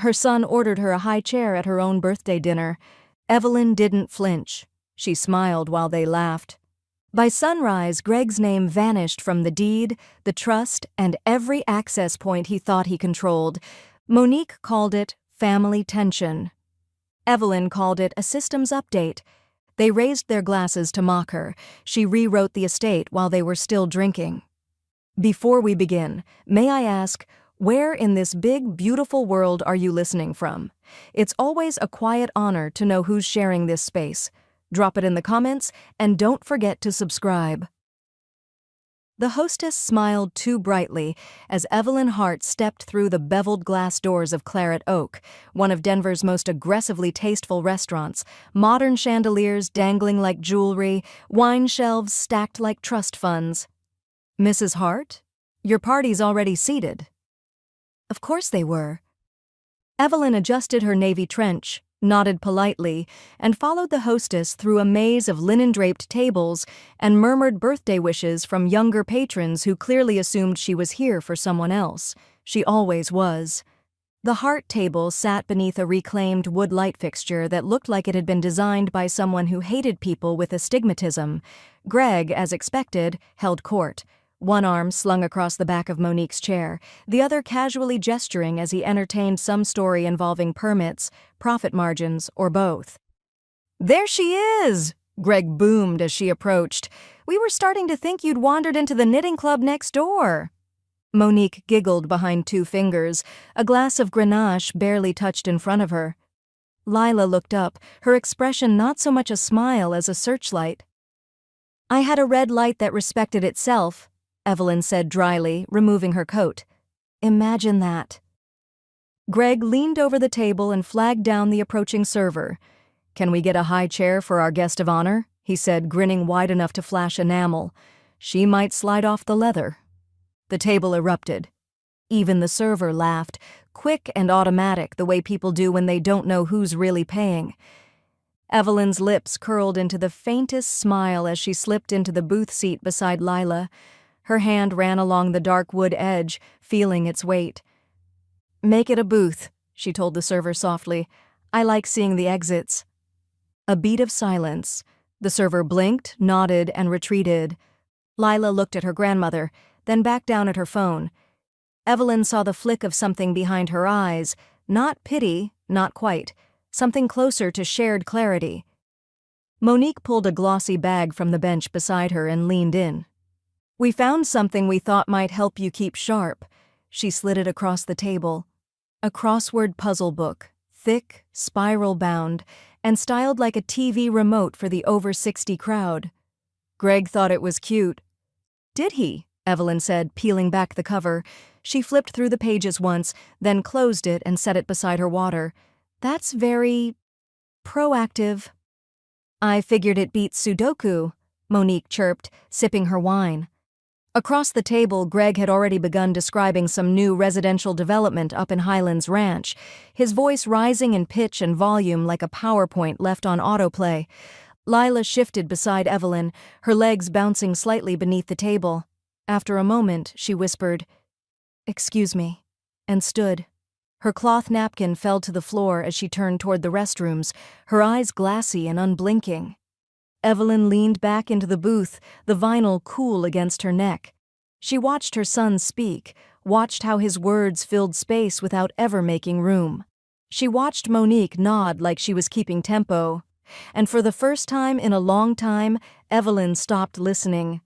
Her son ordered her a high chair at her own birthday dinner. Evelyn didn't flinch. She smiled while they laughed. By sunrise, Greg's name vanished from the deed, the trust, and every access point he thought he controlled. Monique called it family tension. Evelyn called it a systems update. They raised their glasses to mock her. She rewrote the estate while they were still drinking. Before we begin, may I ask, where in this big, beautiful world are you listening from? It's always a quiet honor to know who's sharing this space. Drop it in the comments, and don't forget to subscribe. The hostess smiled too brightly as Evelyn Hart stepped through the beveled glass doors of Claret Oak, one of Denver's most aggressively tasteful restaurants, modern chandeliers dangling like jewelry, wine shelves stacked like trust funds. "Mrs. Hart, your party's already seated." Of course they were. Evelyn adjusted her navy trench, nodded politely, and followed the hostess through a maze of linen-draped tables and murmured birthday wishes from younger patrons who clearly assumed she was here for someone else. She always was. The Hart table sat beneath a reclaimed wood light fixture that looked like it had been designed by someone who hated people with astigmatism. Greg, as expected, held court, one arm slung across the back of Monique's chair, the other casually gesturing as he entertained some story involving permits, profit margins, or both. "There she is!" Greg boomed as she approached. "We were starting to think you'd wandered into the knitting club next door." Monique giggled behind two fingers, a glass of Grenache barely touched in front of her. Lila looked up, her expression not so much a smile as a searchlight. "I had a red light that respected itself," Evelyn said dryly, removing her coat. "Imagine that." Greg leaned over the table and flagged down the approaching server. "Can we get a high chair for our guest of honor?" he said, grinning wide enough to flash enamel. "She might slide off the leather." The table erupted. Even the server laughed, quick and automatic, the way people do when they don't know who's really paying. Evelyn's lips curled into the faintest smile as she slipped into the booth seat beside Lila. Her hand ran along the dark wood edge, feeling its weight. "Make it a booth," she told the server softly. "I like seeing the exits." A beat of silence. The server blinked, nodded, and retreated. Lila looked at her grandmother, then back down at her phone. Evelyn saw the flick of something behind her eyes, not pity, not quite, something closer to shared clarity. Monique pulled a glossy bag from the bench beside her and leaned in. "We found something we thought might help you keep sharp." She slid it across the table. A crossword puzzle book, thick, spiral-bound, and styled like a TV remote for the over-60 crowd. Greg thought it was cute. "Did he?" Evelyn said, peeling back the cover. She flipped through the pages once, then closed it and set it beside her water. "That's very proactive." "I figured it beats Sudoku," Monique chirped, sipping her wine. Across the table, Greg had already begun describing some new residential development up in Highlands Ranch, his voice rising in pitch and volume like a PowerPoint left on autoplay. Lila shifted beside Evelyn, her legs bouncing slightly beneath the table. After a moment, she whispered, "Excuse me," and stood. Her cloth napkin fell to the floor as she turned toward the restrooms, her eyes glassy and unblinking. Evelyn leaned back into the booth, the vinyl cool against her neck. She watched her son speak, watched how his words filled space without ever making room. She watched Monique nod like she was keeping tempo. And for the first time in a long time, Evelyn stopped listening.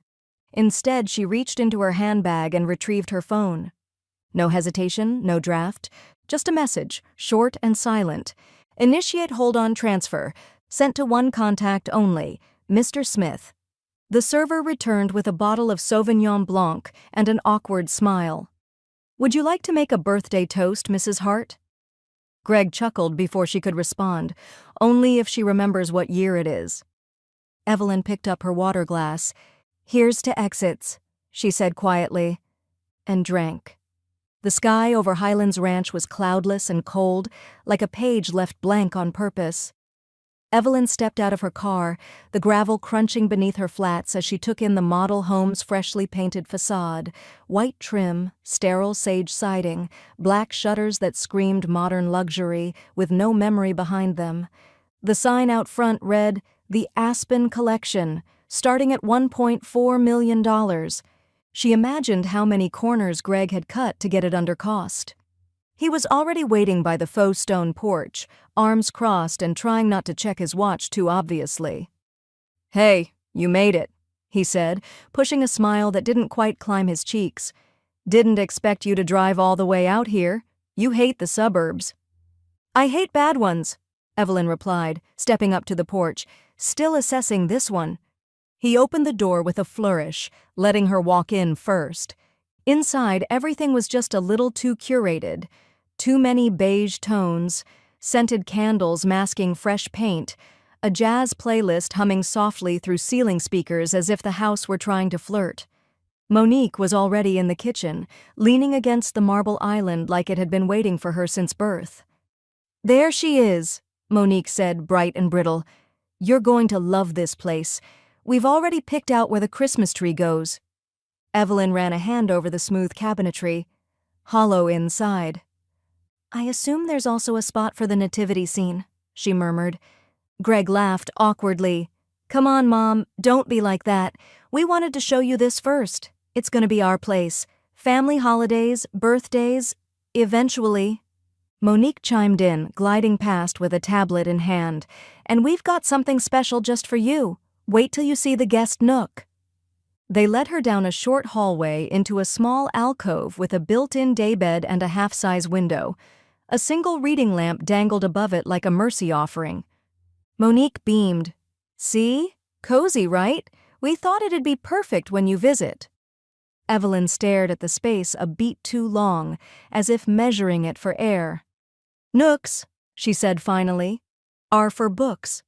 Instead, she reached into her handbag and retrieved her phone. No hesitation, no draft, just a message, short and silent. "Initiate hold-on transfer. Sent to one contact only, Mr. Smith." The server returned with a bottle of Sauvignon Blanc and an awkward smile. "Would you like to make a birthday toast, Mrs. Hart?" Greg chuckled before she could respond, only if she remembers what year it is. Evelyn picked up her water glass. "Here's to exits," she said quietly, and drank. The sky over Highlands Ranch was cloudless and cold, like a page left blank on purpose. Evelyn stepped out of her car, the gravel crunching beneath her flats as she took in the model home's freshly painted facade, white trim, sterile sage siding, black shutters that screamed modern luxury with no memory behind them. The sign out front read, "The Aspen Collection, starting at $1.4 million. She imagined how many corners Greg had cut to get it under cost. He was already waiting by the faux stone porch, arms crossed and trying not to check his watch too obviously. "Hey, you made it," he said, pushing a smile that didn't quite climb his cheeks. "Didn't expect you to drive all the way out here. You hate the suburbs." "I hate bad ones," Evelyn replied, stepping up to the porch, still assessing this one. He opened the door with a flourish, letting her walk in first. Inside, everything was just a little too curated. Too many beige tones, scented candles masking fresh paint, a jazz playlist humming softly through ceiling speakers as if the house were trying to flirt. Monique was already in the kitchen, leaning against the marble island like it had been waiting for her since birth. "There she is," Monique said, bright and brittle. "You're going to love this place. We've already picked out where the Christmas tree goes." Evelyn ran a hand over the smooth cabinetry. Hollow inside. "I assume there's also a spot for the nativity scene," she murmured. Greg laughed awkwardly. "Come on, Mom, don't be like that. We wanted to show you this first. It's gonna be our place. Family holidays, birthdays, eventually." Monique chimed in, gliding past with a tablet in hand. "And we've got something special just for you. Wait till you see the guest nook." They led her down a short hallway into a small alcove with a built-in daybed and a half-size window. A single reading lamp dangled above it like a mercy offering. Monique beamed. "See? Cozy, right? We thought it'd be perfect when you visit." Evelyn stared at the space a beat too long, as if measuring it for air. "Nooks," she said finally, "are for books,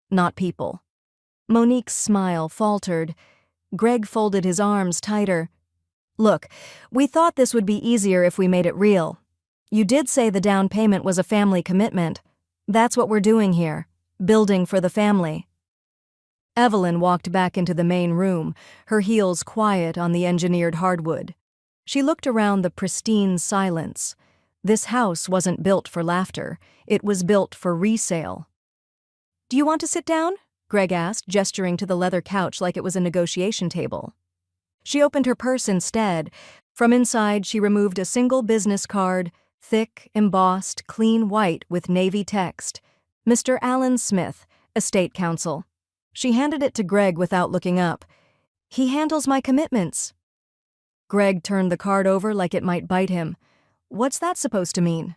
not people." Monique's smile faltered. Greg folded his arms tighter. "Look, we thought this would be easier if we made it real. You did say the down payment was a family commitment. That's what we're doing here, building for the family." Evelyn walked back into the main room, her heels quiet on the engineered hardwood. She looked around the pristine silence. This house wasn't built for laughter. It was built for resale. "Do you want to sit down?" Greg asked, gesturing to the leather couch like it was a negotiation table. She opened her purse instead. From inside, she removed a single business card, thick, embossed, clean white with navy text. "Mr. Alan Smith, Estate Counsel." She handed it to Greg without looking up. "He handles my commitments." Greg turned the card over like it might bite him. "What's that supposed to mean?"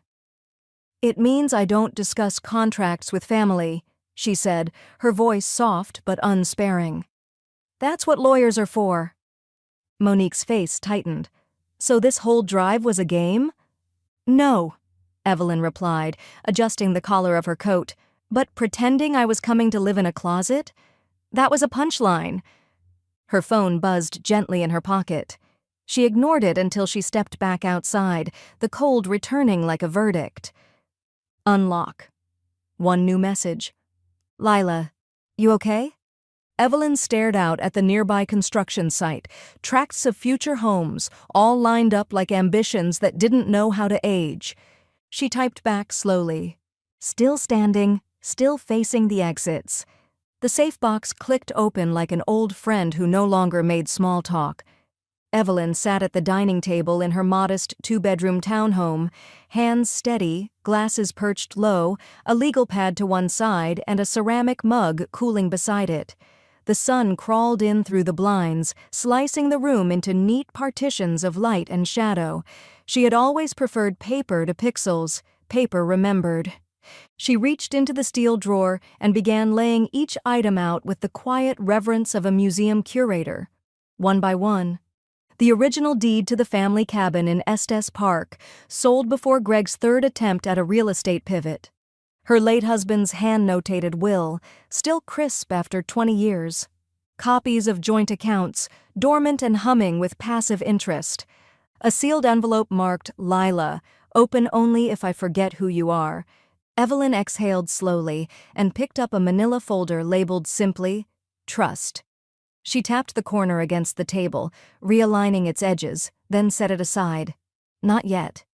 "It means I don't discuss contracts with family," she said, her voice soft but unsparing. "That's what lawyers are for." Monique's face tightened. "So this whole drive was a game?" "No," Evelyn replied, adjusting the collar of her coat. "But pretending I was coming to live in a closet? That was a punchline." Her phone buzzed gently in her pocket. She ignored it until she stepped back outside, the cold returning like a verdict. Unlock. One new message. "Lila, you okay?" Evelyn stared out at the nearby construction site, tracts of future homes, all lined up like ambitions that didn't know how to age. She typed back slowly. Still standing, still facing the exits. The safe box clicked open like an old friend who no longer made small talk. Evelyn sat at the dining table in her modest two-bedroom townhome, hands steady, glasses perched low, a legal pad to one side, and a ceramic mug cooling beside it. The sun crawled in through the blinds, slicing the room into neat partitions of light and shadow. She had always preferred paper to pixels, paper remembered. She reached into the steel drawer and began laying each item out with the quiet reverence of a museum curator. One by one. The original deed to the family cabin in Estes Park, sold before Greg's third attempt at a real estate pivot. Her late husband's hand-notated will, still crisp after 20 years. Copies of joint accounts, dormant and humming with passive interest. A sealed envelope marked Lila, open only if I forget who you are. Evelyn exhaled slowly and picked up a manila folder labeled simply, Trust. She tapped the corner against the table, realigning its edges, then set it aside. Not yet.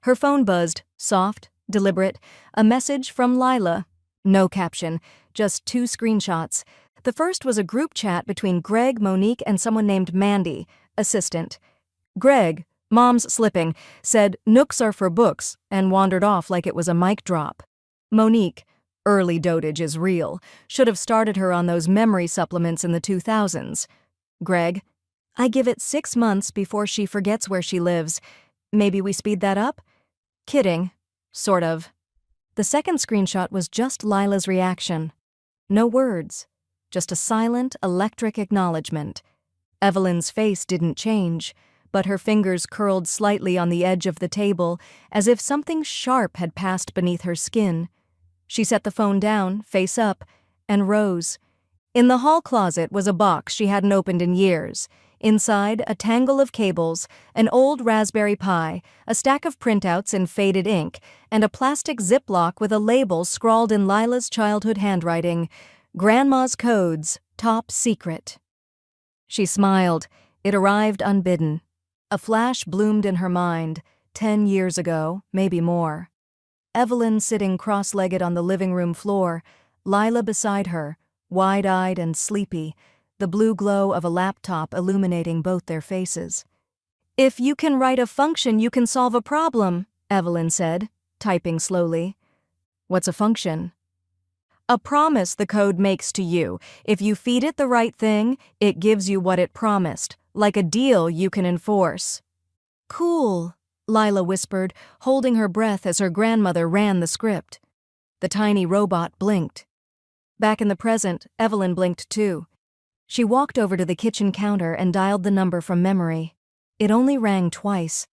Her phone buzzed, soft, deliberate, a message from Lila. No caption, just 2 screenshots. The first was a group chat between Greg, Monique, and someone named Mandy, assistant. Greg, mom's slipping, said nooks are for books and wandered off like it was a mic drop. Monique, early dotage is real, should have started her on those memory supplements in the 2000s. Greg, I give it 6 months before she forgets where she lives. Maybe we speed that up? Kidding. Sort of. The second screenshot was just Lila's reaction. No words. Just a silent, electric acknowledgement. Evelyn's face didn't change, but her fingers curled slightly on the edge of the table as if something sharp had passed beneath her skin. She set the phone down, face up, and rose. In the hall closet was a box she hadn't opened in years. Inside, a tangle of cables, an old Raspberry Pi, a stack of printouts in faded ink, and a plastic Ziploc with a label scrawled in Lila's childhood handwriting, Grandma's Codes, Top Secret. She smiled. It arrived unbidden. A flash bloomed in her mind, 10 years ago, maybe more. Evelyn sitting cross-legged on the living room floor, Lila beside her, wide-eyed and sleepy, the blue glow of a laptop illuminating both their faces. If you can write a function, you can solve a problem, Evelyn said, typing slowly. What's a function? A promise the code makes to you. If you feed it the right thing, it gives you what it promised, like a deal you can enforce. Cool, Lila whispered, holding her breath as her grandmother ran the script. The tiny robot blinked. Back in the present, Evelyn blinked too. She walked over to the kitchen counter and dialed the number from memory. It only rang twice.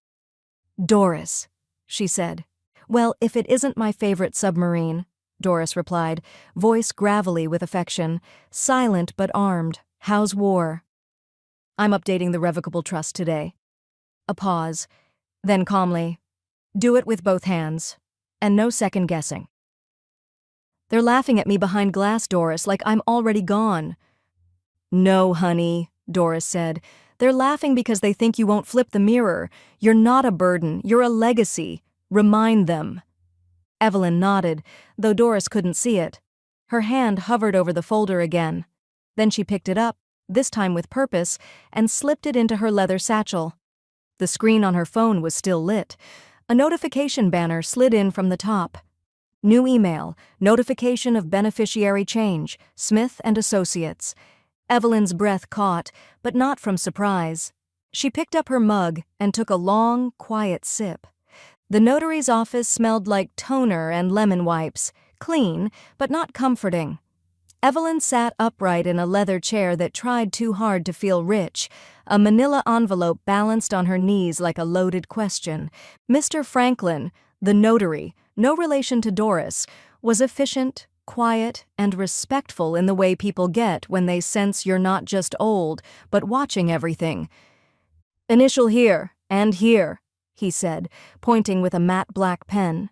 Doris, she said. Well, if it isn't my favorite submarine, Doris replied, voice gravelly with affection, silent but armed. How's war? I'm updating the revocable trust today. A pause. Then calmly, do it with both hands, and no second guessing. They're laughing at me behind glass, Doris, like I'm already gone. No, honey, Doris said. They're laughing because they think you won't flip the mirror. You're not a burden, you're a legacy. Remind them. Evelyn nodded, though Doris couldn't see it. Her hand hovered over the folder again. Then she picked it up, this time with purpose, and slipped it into her leather satchel. The screen on her phone was still lit. A notification banner slid in from the top. New email, notification of beneficiary change, Smith and Associates. Evelyn's breath caught, but not from surprise. She picked up her mug and took a long, quiet sip. The notary's office smelled like toner and lemon wipes, clean, but not comforting. Evelyn sat upright in a leather chair that tried too hard to feel rich, a manila envelope balanced on her knees like a loaded question. Mr. Franklin, the notary, no relation to Doris, was efficient, quiet, and respectful in the way people get when they sense you're not just old, but watching everything. Initial here, and here, he said, pointing with a matte black pen.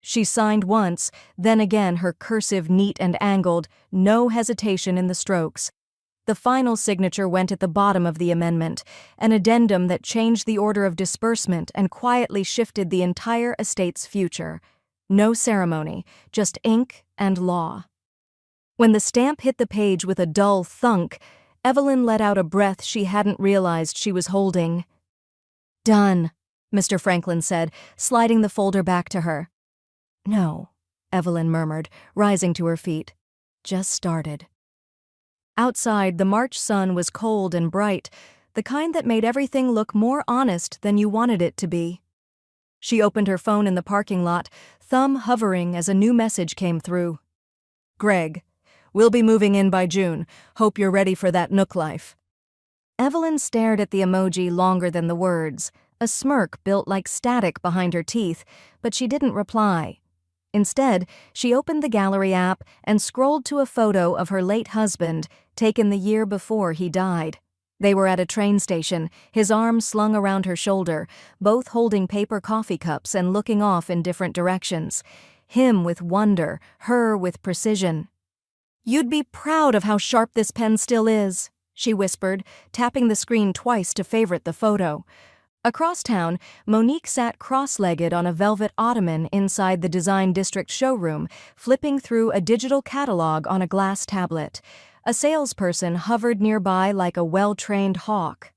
She signed once, then again her cursive neat and angled, no hesitation in the strokes. The final signature went at the bottom of the amendment, an addendum that changed the order of disbursement and quietly shifted the entire estate's future. No ceremony, just ink and law. When the stamp hit the page with a dull thunk, Evelyn let out a breath she hadn't realized she was holding. Done, Mr. Franklin said, sliding the folder back to her. No, Evelyn murmured, rising to her feet. Just started. Outside, the March sun was cold and bright, the kind that made everything look more honest than you wanted it to be. She opened her phone in the parking lot, thumb hovering as a new message came through. Greg, we'll be moving in by June. Hope you're ready for that Nook life. Evelyn stared at the emoji longer than the words, a smirk built like static behind her teeth, but she didn't reply. Instead, she opened the gallery app and scrolled to a photo of her late husband, taken the year before he died. They were at a train station, his arm slung around her shoulder, both holding paper coffee cups and looking off in different directions. him with wonder, her with precision. "You'd be proud of how sharp this pen still is," she whispered, tapping the screen twice to favorite the photo. Across town, Monique sat cross-legged on a velvet ottoman inside the Design District showroom, flipping through a digital catalog on a glass tablet. A salesperson hovered nearby like a well-trained hawk.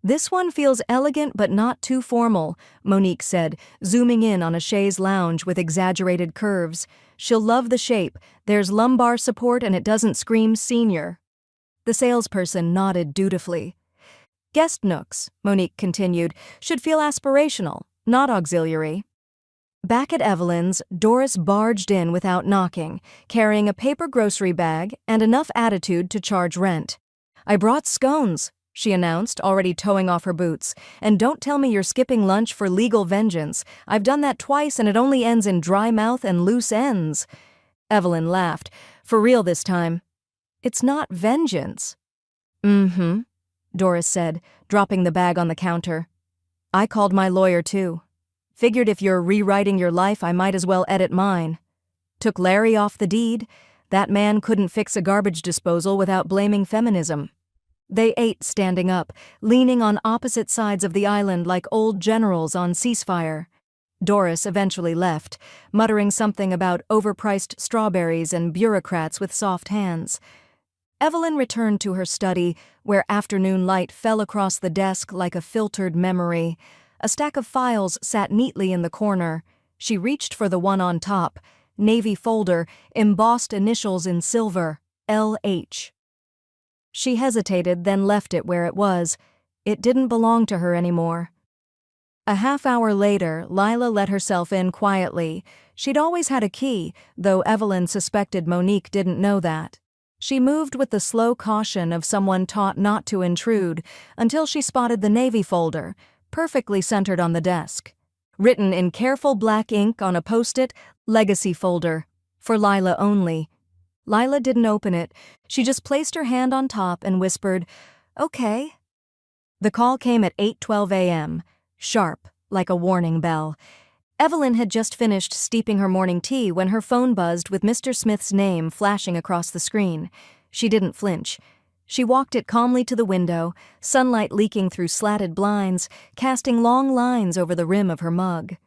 "This one feels elegant but not too formal," Monique said, zooming in on a chaise lounge with exaggerated curves. "She'll love the shape. There's lumbar support and it doesn't scream senior." The salesperson nodded dutifully. "Guest nooks," Monique continued, "should feel aspirational, not auxiliary." Back at Evelyn's, Doris barged in without knocking, carrying a paper grocery bag and enough attitude to charge rent. "I brought scones," she announced, already toeing off her boots. "And don't tell me you're skipping lunch for legal vengeance. I've done that twice and it only ends in dry mouth and loose ends." Evelyn laughed. "For real this time." "It's not vengeance." "Mm-hmm," Doris said, dropping the bag on the counter. "I called my lawyer too. Figured if you're rewriting your life, I might as well edit mine. Took Larry off the deed. That man couldn't fix a garbage disposal without blaming feminism." They ate standing up, leaning on opposite sides of the island like old generals on ceasefire. Doris eventually left, muttering something about overpriced strawberries and bureaucrats with soft hands. Evelyn returned to her study, where afternoon light fell across the desk like a filtered memory. A stack of files sat neatly in the corner. She reached for the one on top, navy folder, embossed initials in silver, LH. She hesitated, then left it where it was. It didn't belong to her anymore. A half-hour later, Lila let herself in quietly. She'd always had a key, though Evelyn suspected Monique didn't know that. She moved with the slow caution of someone taught not to intrude until she spotted the navy folder, perfectly centered on the desk. Written in careful black ink on a post-it, "Legacy folder. For Lila only." Lila didn't open it. She just placed her hand on top and whispered, "Okay." The call came at 8:12 a.m., sharp, like a warning bell. Evelyn had just finished steeping her morning tea when her phone buzzed with Mr. Smith's name flashing across the screen. She didn't flinch. She walked it calmly to the window, sunlight leaking through slatted blinds, casting long lines over the rim of her mug.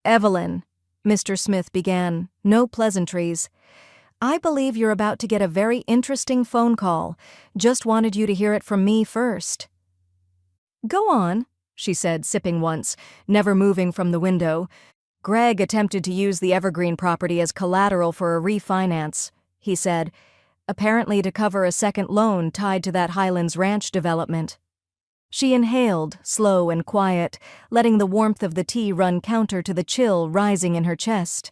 "Evelyn," Mr. Smith began, no pleasantries. "I believe you're about to get a very interesting phone call. Just wanted you to hear it from me first." "Go on," she said, sipping once, never moving from the window. "Greg attempted to use the Evergreen property as collateral for a refinance," he said, "apparently to cover a second loan tied to that Highlands Ranch development." She inhaled, slow and quiet, letting the warmth of the tea run counter to the chill rising in her chest.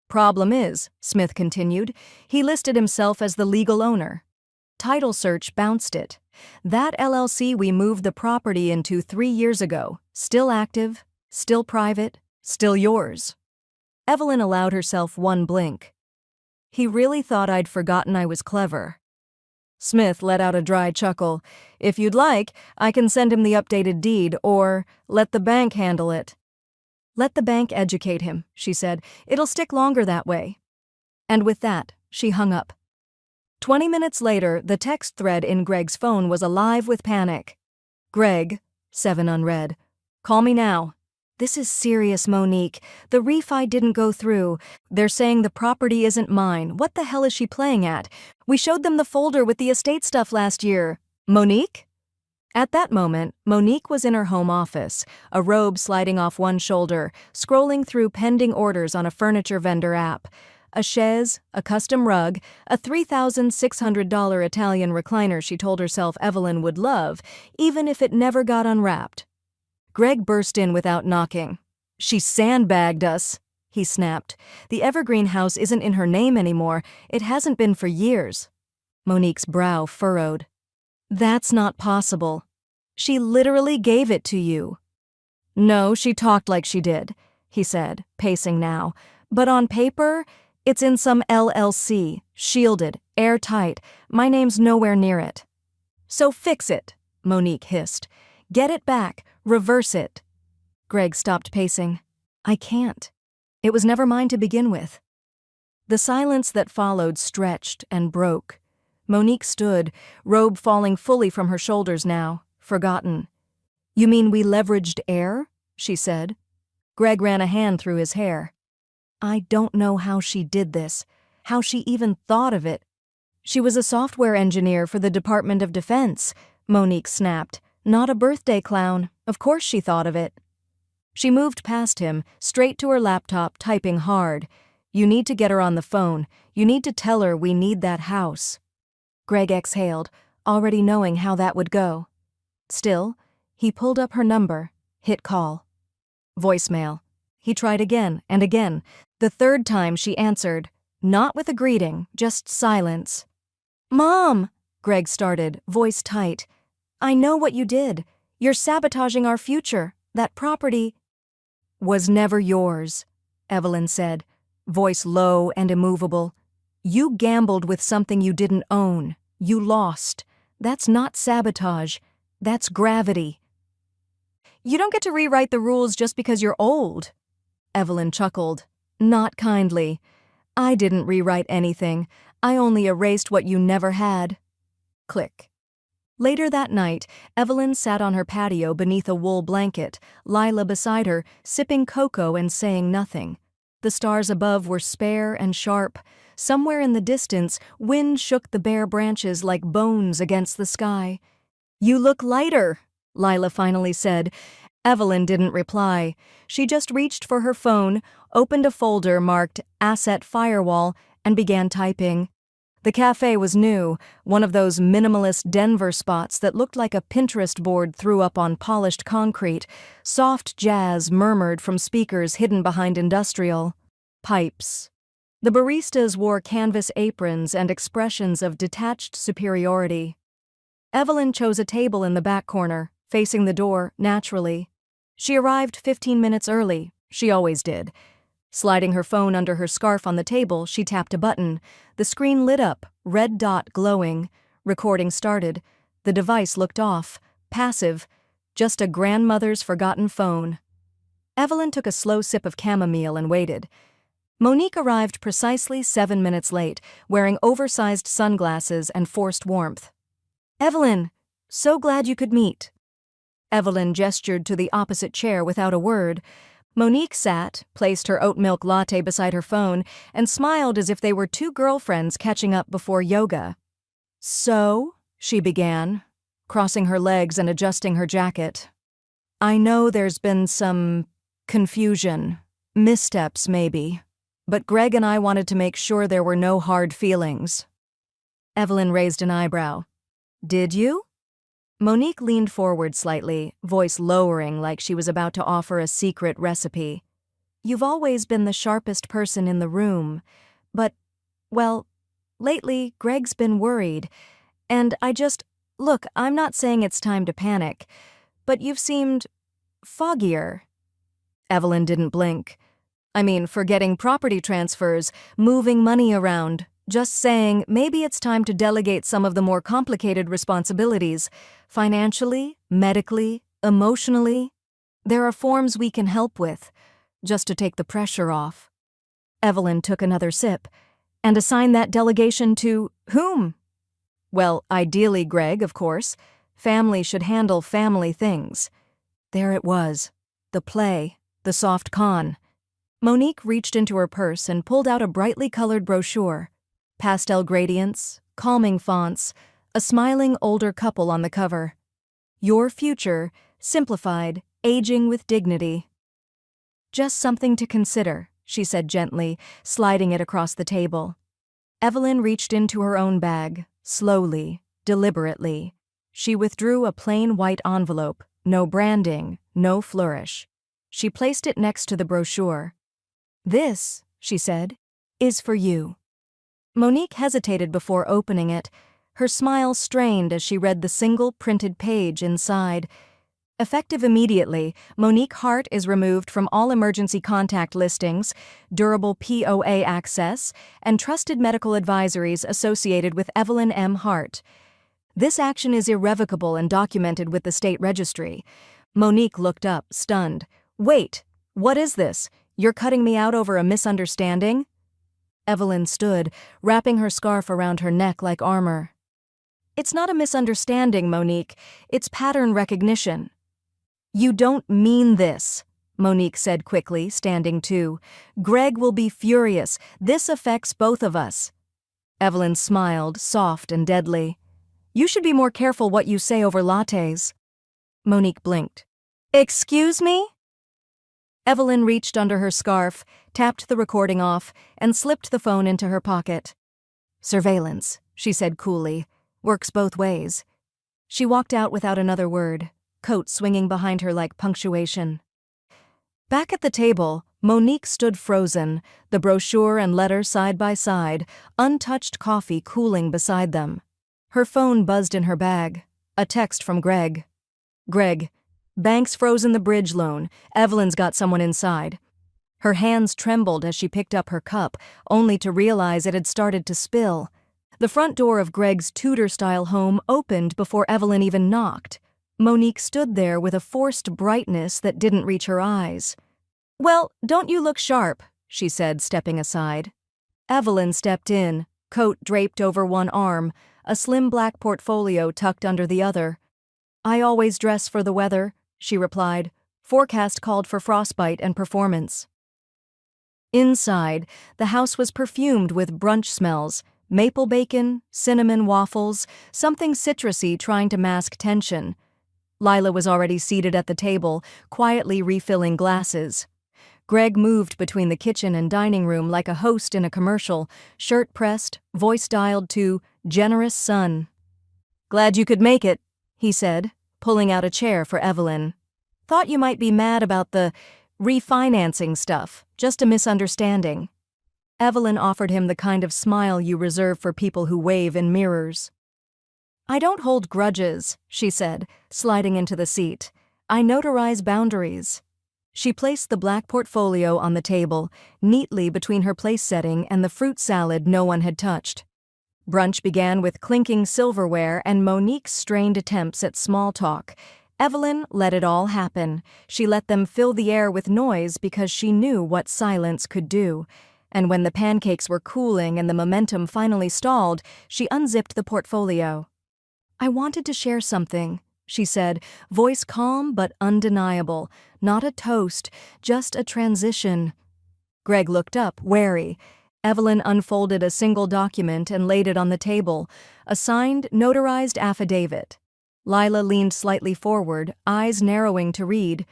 "Problem is," Smith continued, "he listed himself as the legal owner. Title search bounced it. That LLC we moved the property into 3 years ago, still active, still private, still yours." Evelyn allowed herself one blink. "He really thought I'd forgotten I was clever." Smith let out a dry chuckle. "If you'd like, I can send him the updated deed, or let the bank handle it." "Let the bank educate him," she said. "It'll stick longer that way." And with that, she hung up. 20 minutes later, the text thread in Greg's phone was alive with panic. "Greg," 7 unread. "Call me now. This is serious, Monique. The refi didn't go through. They're saying the property isn't mine. What the hell is she playing at? We showed them the folder with the estate stuff last year. Monique?" At that moment, Monique was in her home office, a robe sliding off one shoulder, scrolling through pending orders on a furniture vendor app. A chaise, a custom rug, a $3,600 Italian recliner she told herself Evelyn would love, even if it never got unwrapped. Greg burst in without knocking. "She sandbagged us," he snapped. "The Evergreen house isn't in her name anymore. It hasn't been for years." Monique's brow furrowed. "That's not possible. She literally gave it to you." "No, she talked like she did," he said, pacing now. "But on paper, it's in some LLC, shielded, airtight. My name's nowhere near it." "So fix it," Monique hissed. "Get it back, reverse it." Greg stopped pacing. "I can't." It was never mine to begin with. The silence that followed stretched and broke. Monique stood, robe falling fully from her shoulders now, forgotten. "You mean we leveraged air?" she said. Greg ran a hand through his hair. "I don't know how she did this, how she even thought of it." "She was a software engineer for the Department of Defense," Monique snapped. "Not a birthday clown. Of course she thought of it." She moved past him, straight to her laptop, typing hard. "You need to get her on the phone. You need to tell her we need that house." Greg exhaled, already knowing how that would go. Still, he pulled up her number, hit call. Voicemail. He tried again and again. The third time she answered, not with a greeting, just silence. "Mom," Greg started, voice tight. "I know what you did. You're sabotaging our future. That property was never yours," Evelyn said, voice low and immovable. "You gambled with something you didn't own. You lost. That's not sabotage. That's gravity." "You don't get to rewrite the rules just because you're old." Evelyn chuckled, not kindly. "I didn't rewrite anything. I only erased what you never had." Click. Later that night, Evelyn sat on her patio beneath a wool blanket, Lila beside her, sipping cocoa and saying nothing. The stars above were spare and sharp. Somewhere in the distance, wind shook the bare branches like bones against the sky. "You look lighter," Lila finally said. Evelyn didn't reply. She just reached for her phone, opened a folder marked Asset Firewall, and began typing. The cafe was new, one of those minimalist Denver spots that looked like a Pinterest board threw up on polished concrete. Soft jazz murmured from speakers hidden behind industrial pipes. The baristas wore canvas aprons and expressions of detached superiority. Evelyn chose a table in the back corner, facing the door, naturally. She arrived 15 minutes early, she always did. Sliding her phone under her scarf on the table, she tapped a button. The screen lit up, red dot glowing. Recording started. The device looked off, passive, just a grandmother's forgotten phone. Evelyn took a slow sip of chamomile and waited. Monique arrived precisely 7 minutes late, wearing oversized sunglasses and forced warmth. "Evelyn, so glad you could meet." Evelyn gestured to the opposite chair without a word. Monique sat, placed her oat milk latte beside her phone, and smiled as if they were two girlfriends catching up before yoga. "So," she began, crossing her legs and adjusting her jacket. "I know there's been some confusion, missteps maybe, but Greg and I wanted to make sure there were no hard feelings." Evelyn raised an eyebrow. "Did you?" Monique leaned forward slightly, voice lowering like she was about to offer a secret recipe. "You've always been the sharpest person in the room, but, well, lately Greg's been worried, and look, I'm not saying it's time to panic, but you've seemed foggier." Evelyn didn't blink. "I mean, forgetting property transfers, moving money around, just saying maybe it's time to delegate some of the more complicated responsibilities, financially, medically, emotionally. There are forms we can help with, just to take the pressure off." Evelyn took another sip. "And assign that delegation to whom?" "Well, ideally Greg, of course. Family should handle family things." There it was. The play, the soft con. Monique reached into her purse and pulled out a brightly colored brochure. Pastel gradients, calming fonts, a smiling older couple on the cover. "Your future, simplified, aging with dignity." "Just something to consider," she said gently, sliding it across the table. Evelyn reached into her own bag, slowly, deliberately. She withdrew a plain white envelope, no branding, no flourish. She placed it next to the brochure. "This," she said, "is for you." Monique hesitated before opening it. Her smile strained as she read the single printed page inside. Effective immediately, Monique Hart is removed from all emergency contact listings, durable POA access, and trusted medical advisories associated with Evelyn M. Hart. This action is irrevocable and documented with the state registry. Monique looked up, stunned. "Wait, what is this? You're cutting me out over a misunderstanding? Evelyn stood, wrapping her scarf around her neck like armor. It's not a misunderstanding, Monique. It's pattern recognition. You don't mean this, Monique said quickly, standing too. Greg will be furious. This affects both of us. Evelyn smiled, soft and deadly. You should be more careful what you say over lattes. Monique blinked. Excuse me? Evelyn reached under her scarf, tapped the recording off, and slipped the phone into her pocket. Surveillance, she said coolly. Works both ways. She walked out without another word, coat swinging behind her like punctuation. Back at the table, Monique stood frozen, the brochure and letter side by side, untouched coffee cooling beside them. Her phone buzzed in her bag. A text from Greg. Greg, bank's frozen the bridge loan. Evelyn's got someone inside. Her hands trembled as she picked up her cup, only to realize it had started to spill. The front door of Greg's Tudor-style home opened before Evelyn even knocked. Monique stood there with a forced brightness that didn't reach her eyes. Well, don't you look sharp, she said, stepping aside. Evelyn stepped in, coat draped over one arm, a slim black portfolio tucked under the other. I always dress for the weather, she replied. Forecast called for frostbite and performance. Inside, the house was perfumed with brunch smells, maple bacon, cinnamon waffles, something citrusy trying to mask tension. Lila was already seated at the table, quietly refilling glasses. Greg moved between the kitchen and dining room like a host in a commercial, shirt pressed, voice dialed to generous son. Glad you could make it, he said, pulling out a chair for Evelyn. Thought you might be mad about the refinancing stuff, just a misunderstanding. Evelyn offered him the kind of smile you reserve for people who wave in mirrors. I don't hold grudges, she said, sliding into the seat. I notarize boundaries. She placed the black portfolio on the table, neatly between her place setting and the fruit salad no one had touched. Brunch began with clinking silverware and Monique's strained attempts at small talk. Evelyn let it all happen. She let them fill the air with noise because she knew what silence could do. And when the pancakes were cooling and the momentum finally stalled, she unzipped the portfolio. I wanted to share something, she said, voice calm but undeniable. Not a toast, just a transition. Greg looked up, wary. Evelyn unfolded a single document and laid it on the table, a signed, notarized affidavit. Lila leaned slightly forward, eyes narrowing to read.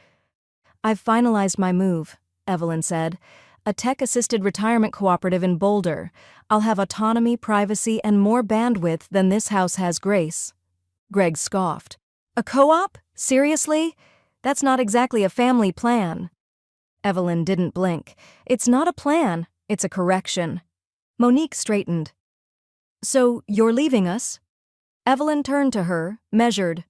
I've finalized my move, Evelyn said. A tech-assisted retirement cooperative in Boulder. I'll have autonomy, privacy, and more bandwidth than this house has grace. Greg scoffed. A co-op? Seriously? That's not exactly a family plan. Evelyn didn't blink. It's not a plan, it's a correction. Monique straightened. So, you're leaving us? Evelyn turned to her, measured.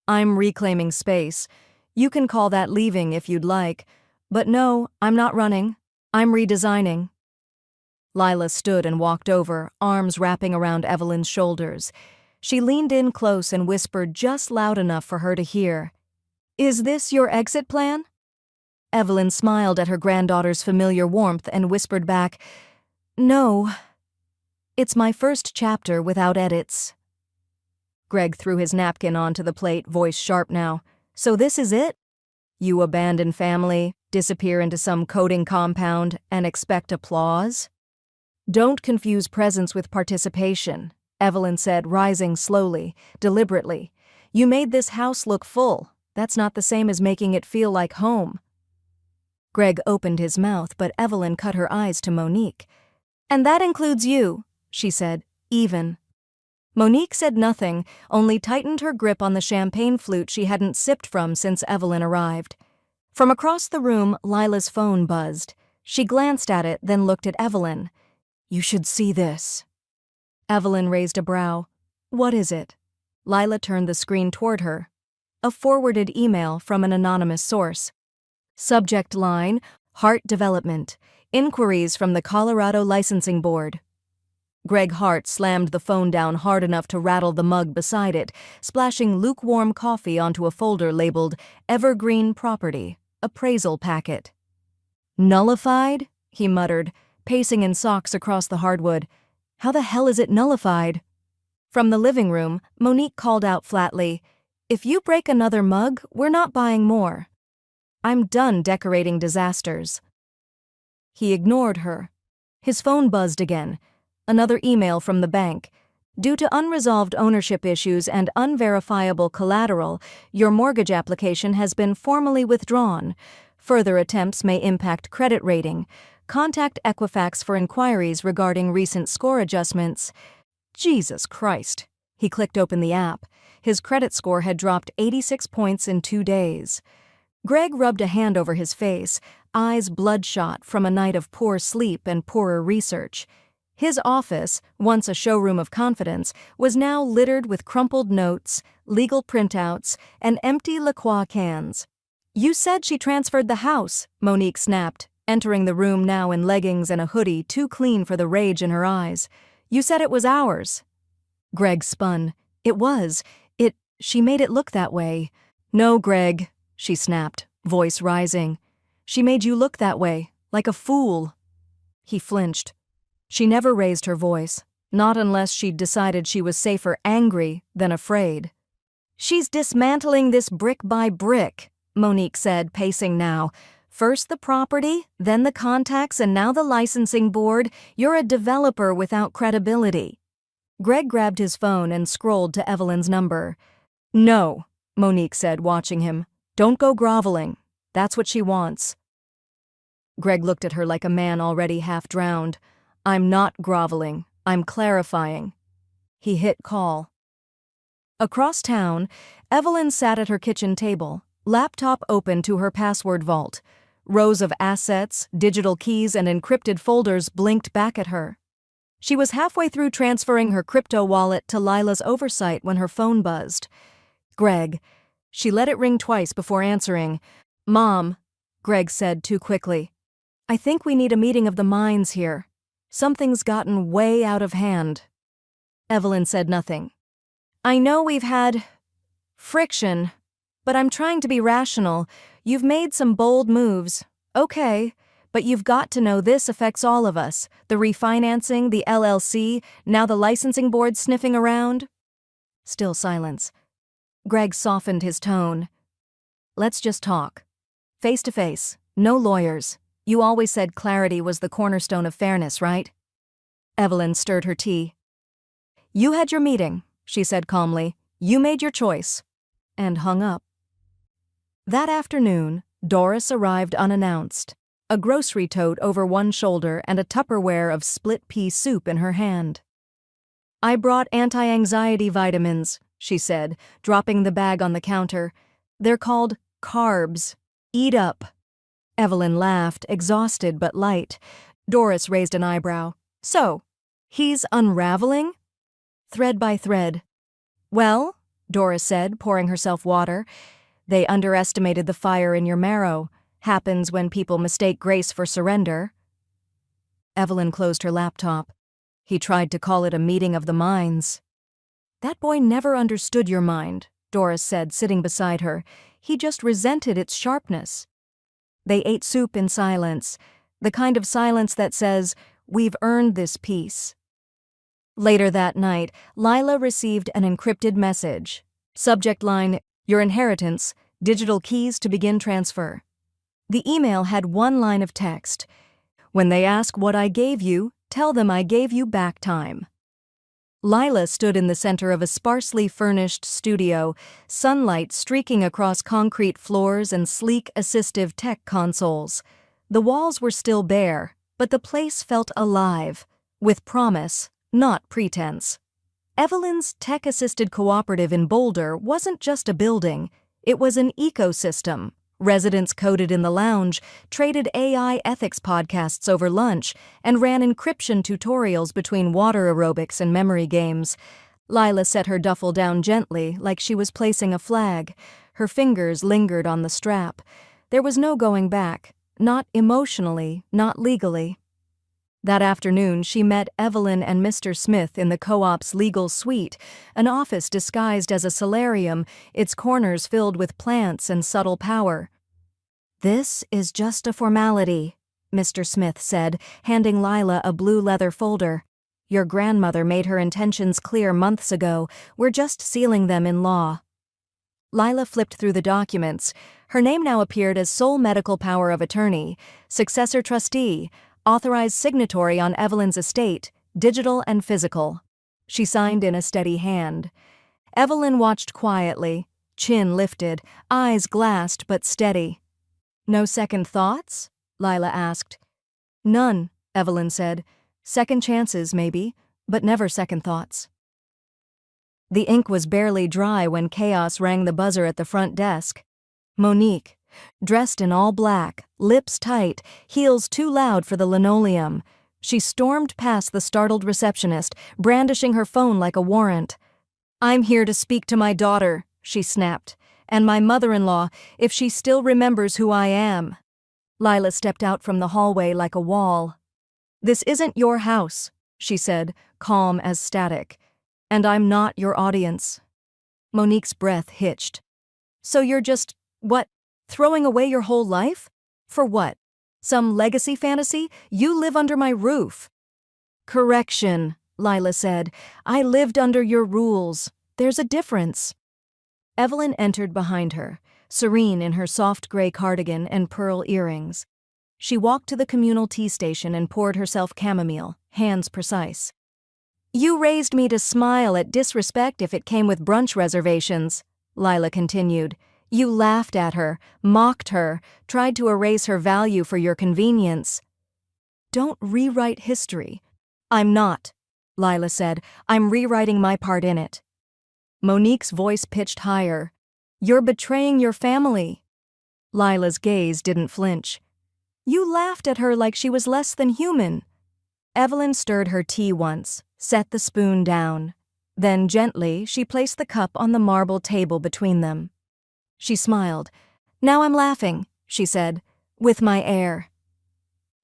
I'm reclaiming space. You can call that leaving if you'd like. But no, I'm not running. I'm redesigning. Lila stood and walked over, arms wrapping around Evelyn's shoulders. She leaned in close and whispered just loud enough for her to hear. Is this your exit plan? Evelyn smiled at her granddaughter's familiar warmth and whispered back, No. It's my first chapter without edits. Greg threw his napkin onto the plate, voice sharp now. So this is it? You abandon family, disappear into some coding compound, and expect applause? Don't confuse presence with participation, Evelyn said, rising slowly, deliberately. You made this house look full. That's not the same as making it feel like home. Greg opened his mouth, but Evelyn cut her eyes to Monique. And that includes you, she said, even. Monique said nothing, only tightened her grip on the champagne flute she hadn't sipped from since Evelyn arrived. From across the room, Lila's phone buzzed. She glanced at it, then looked at Evelyn. You should see this. Evelyn raised a brow. What is it? Lila turned the screen toward her. A forwarded email from an anonymous source. Subject line, Hart Development. Inquiries from the Colorado Licensing Board. Greg Hart slammed the phone down hard enough to rattle the mug beside it, splashing lukewarm coffee onto a folder labeled Evergreen Property, Appraisal Packet. Nullified? He muttered, pacing in socks across the hardwood. How the hell is it nullified? From the living room, Monique called out flatly, "If you break another mug, we're not buying more. I'm done decorating disasters." He ignored her. His phone buzzed again. Another email from the bank. Due to unresolved ownership issues and unverifiable collateral, your mortgage application has been formally withdrawn. Further attempts may impact credit rating. Contact Equifax for inquiries regarding recent score adjustments. Jesus Christ. He clicked open the app. His credit score had dropped 86 points in 2 days. Greg rubbed a hand over his face, eyes bloodshot from a night of poor sleep and poorer research. His office, once a showroom of confidence, was now littered with crumpled notes, legal printouts, and empty La Croix cans. "You said she transferred the house," Monique snapped, entering the room now in leggings and a hoodie too clean for the rage in her eyes. "You said it was ours." Greg spun. "It was. She made it look that way." "No, Greg," she snapped, voice rising. "She made you look that way, like a fool." He flinched. She never raised her voice, not unless she'd decided she was safer angry than afraid. "She's dismantling this brick by brick," Monique said, pacing now. "First the property, then the contacts, and now the licensing board. You're a developer without credibility." Greg grabbed his phone and scrolled to Evelyn's number. "No," Monique said, watching him. "Don't go groveling. That's what she wants." Greg looked at her like a man already half drowned. "I'm not groveling. I'm clarifying." He hit call. Across town, Evelyn sat at her kitchen table, laptop open to her password vault. Rows of assets, digital keys, and encrypted folders blinked back at her. She was halfway through transferring her crypto wallet to Lila's oversight when her phone buzzed. Greg. She let it ring twice before answering. "Mom," Greg said too quickly. "I think we need a meeting of the minds here. Something's gotten way out of hand." Evelyn said nothing. "I know we've had friction, but I'm trying to be rational. You've made some bold moves. Okay, but you've got to know this affects all of us. The refinancing, the LLC, now the licensing board sniffing around." Still silence. Greg softened his tone. "Let's just talk. Face to face. No lawyers. You always said clarity was the cornerstone of fairness, right?" Evelyn stirred her tea. "You had your meeting," she said calmly. "You made your choice." And hung up. That afternoon, Doris arrived unannounced, a grocery tote over one shoulder and a Tupperware of split pea soup in her hand. "I brought anti-anxiety vitamins," she said, dropping the bag on the counter. "They're called carbs. Eat up." Evelyn laughed, exhausted but light. Doris raised an eyebrow. "So, he's unraveling?" "Thread by thread." "Well," Doris said, pouring herself water, "they underestimated the fire in your marrow. Happens when people mistake grace for surrender." Evelyn closed her laptop. "He tried to call it a meeting of the minds." "That boy never understood your mind," Doris said, sitting beside her. "He just resented its sharpness." They ate soup in silence, the kind of silence that says, "We've earned this peace." Later that night, Lila received an encrypted message. Subject line, "Your inheritance, digital keys to begin transfer." The email had one line of text. "When they ask what I gave you, tell them I gave you back time." Lila stood in the center of a sparsely furnished studio, sunlight streaking across concrete floors and sleek assistive tech consoles. The walls were still bare, but the place felt alive, with promise, not pretense. Evelyn's tech-assisted cooperative in Boulder wasn't just a building, it was an ecosystem. Residents coded in the lounge, traded AI ethics podcasts over lunch, and ran encryption tutorials between water aerobics and memory games. Lila set her duffel down gently, like she was placing a flag. Her fingers lingered on the strap. There was no going back, not emotionally, not legally. That afternoon, she met Evelyn and Mr. Smith in the co-op's legal suite, an office disguised as a solarium, its corners filled with plants and subtle power. "This is just a formality," Mr. Smith said, handing Lila a blue leather folder. "Your grandmother made her intentions clear months ago. We're just sealing them in law." Lila flipped through the documents. Her name now appeared as sole medical power of attorney, successor trustee, authorized signatory on Evelyn's estate, digital and physical. She signed in a steady hand. Evelyn watched quietly, chin lifted, eyes glassed but steady. "No second thoughts?" Lila asked. "None," Evelyn said. "Second chances, maybe, but never second thoughts." The ink was barely dry when Chaos rang the buzzer at the front desk. Monique, dressed in all black, lips tight, heels too loud for the linoleum. She stormed past the startled receptionist, brandishing her phone like a warrant. "I'm here to speak to my daughter," she snapped, "and my mother-in-law, if she still remembers who I am." Lila stepped out from the hallway like a wall. "This isn't your house," she said, calm as static. "And I'm not your audience." Monique's breath hitched. "So you're just, throwing away your whole life? For what? Some legacy fantasy? You live under my roof." "Correction," Lila said. "I lived under your rules. There's a difference." Evelyn entered behind her, serene in her soft gray cardigan and pearl earrings. She walked to the communal tea station and poured herself chamomile, hands precise. "You raised me to smile at disrespect if it came with brunch reservations," Lila continued. "You laughed at her, mocked her, tried to erase her value for your convenience." "Don't rewrite history." "I'm not," Lila said. "I'm rewriting my part in it." Monique's voice pitched higher. "You're betraying your family." Lila's gaze didn't flinch. "You laughed at her like she was less than human." Evelyn stirred her tea once, set the spoon down. Then gently, she placed the cup on the marble table between them. She smiled. "Now I'm laughing," she said, "with my air."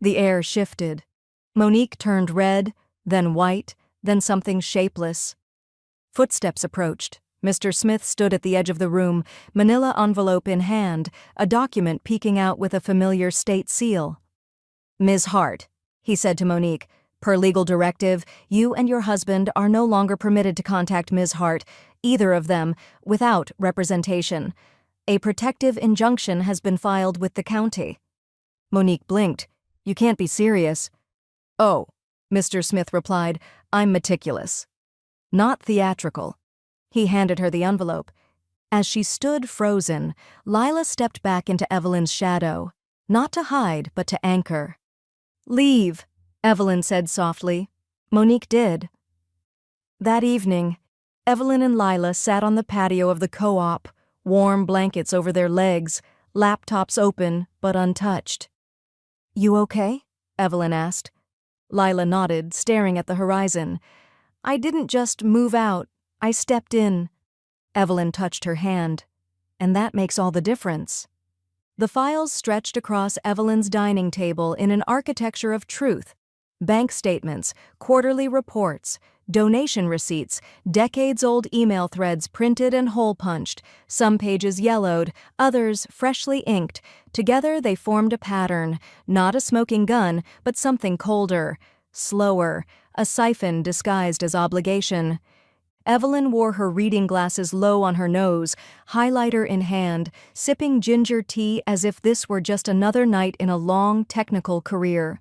The air shifted. Monique turned red, then white, then something shapeless. Footsteps approached. Mr. Smith stood at the edge of the room, manila envelope in hand, a document peeking out with a familiar state seal. "Ms. Hart," he said to Monique, "per legal directive, you and your husband are no longer permitted to contact Ms. Hart, either of them, without representation. A protective injunction has been filed with the county." Monique blinked. "You can't be serious." "Oh," Mr. Smith replied, "I'm meticulous." "Not theatrical." He handed her the envelope. As she stood frozen, Lila stepped back into Evelyn's shadow, not to hide, but to anchor. "Leave," Evelyn said softly. Monique did. That evening, Evelyn and Lila sat on the patio of the co-op, warm blankets over their legs, laptops open but untouched. "You okay?" Evelyn asked. Lila nodded, staring at the horizon. "I didn't just move out. I stepped in." Evelyn touched her hand. "And that makes all the difference." The files stretched across Evelyn's dining table in an architecture of truth. Bank statements, quarterly reports, donation receipts, decades-old email threads printed and hole-punched, some pages yellowed, others freshly inked. Together they formed a pattern, not a smoking gun, but something colder, slower, a siphon disguised as obligation. Evelyn wore her reading glasses low on her nose, highlighter in hand, sipping ginger tea as if this were just another night in a long, technical career.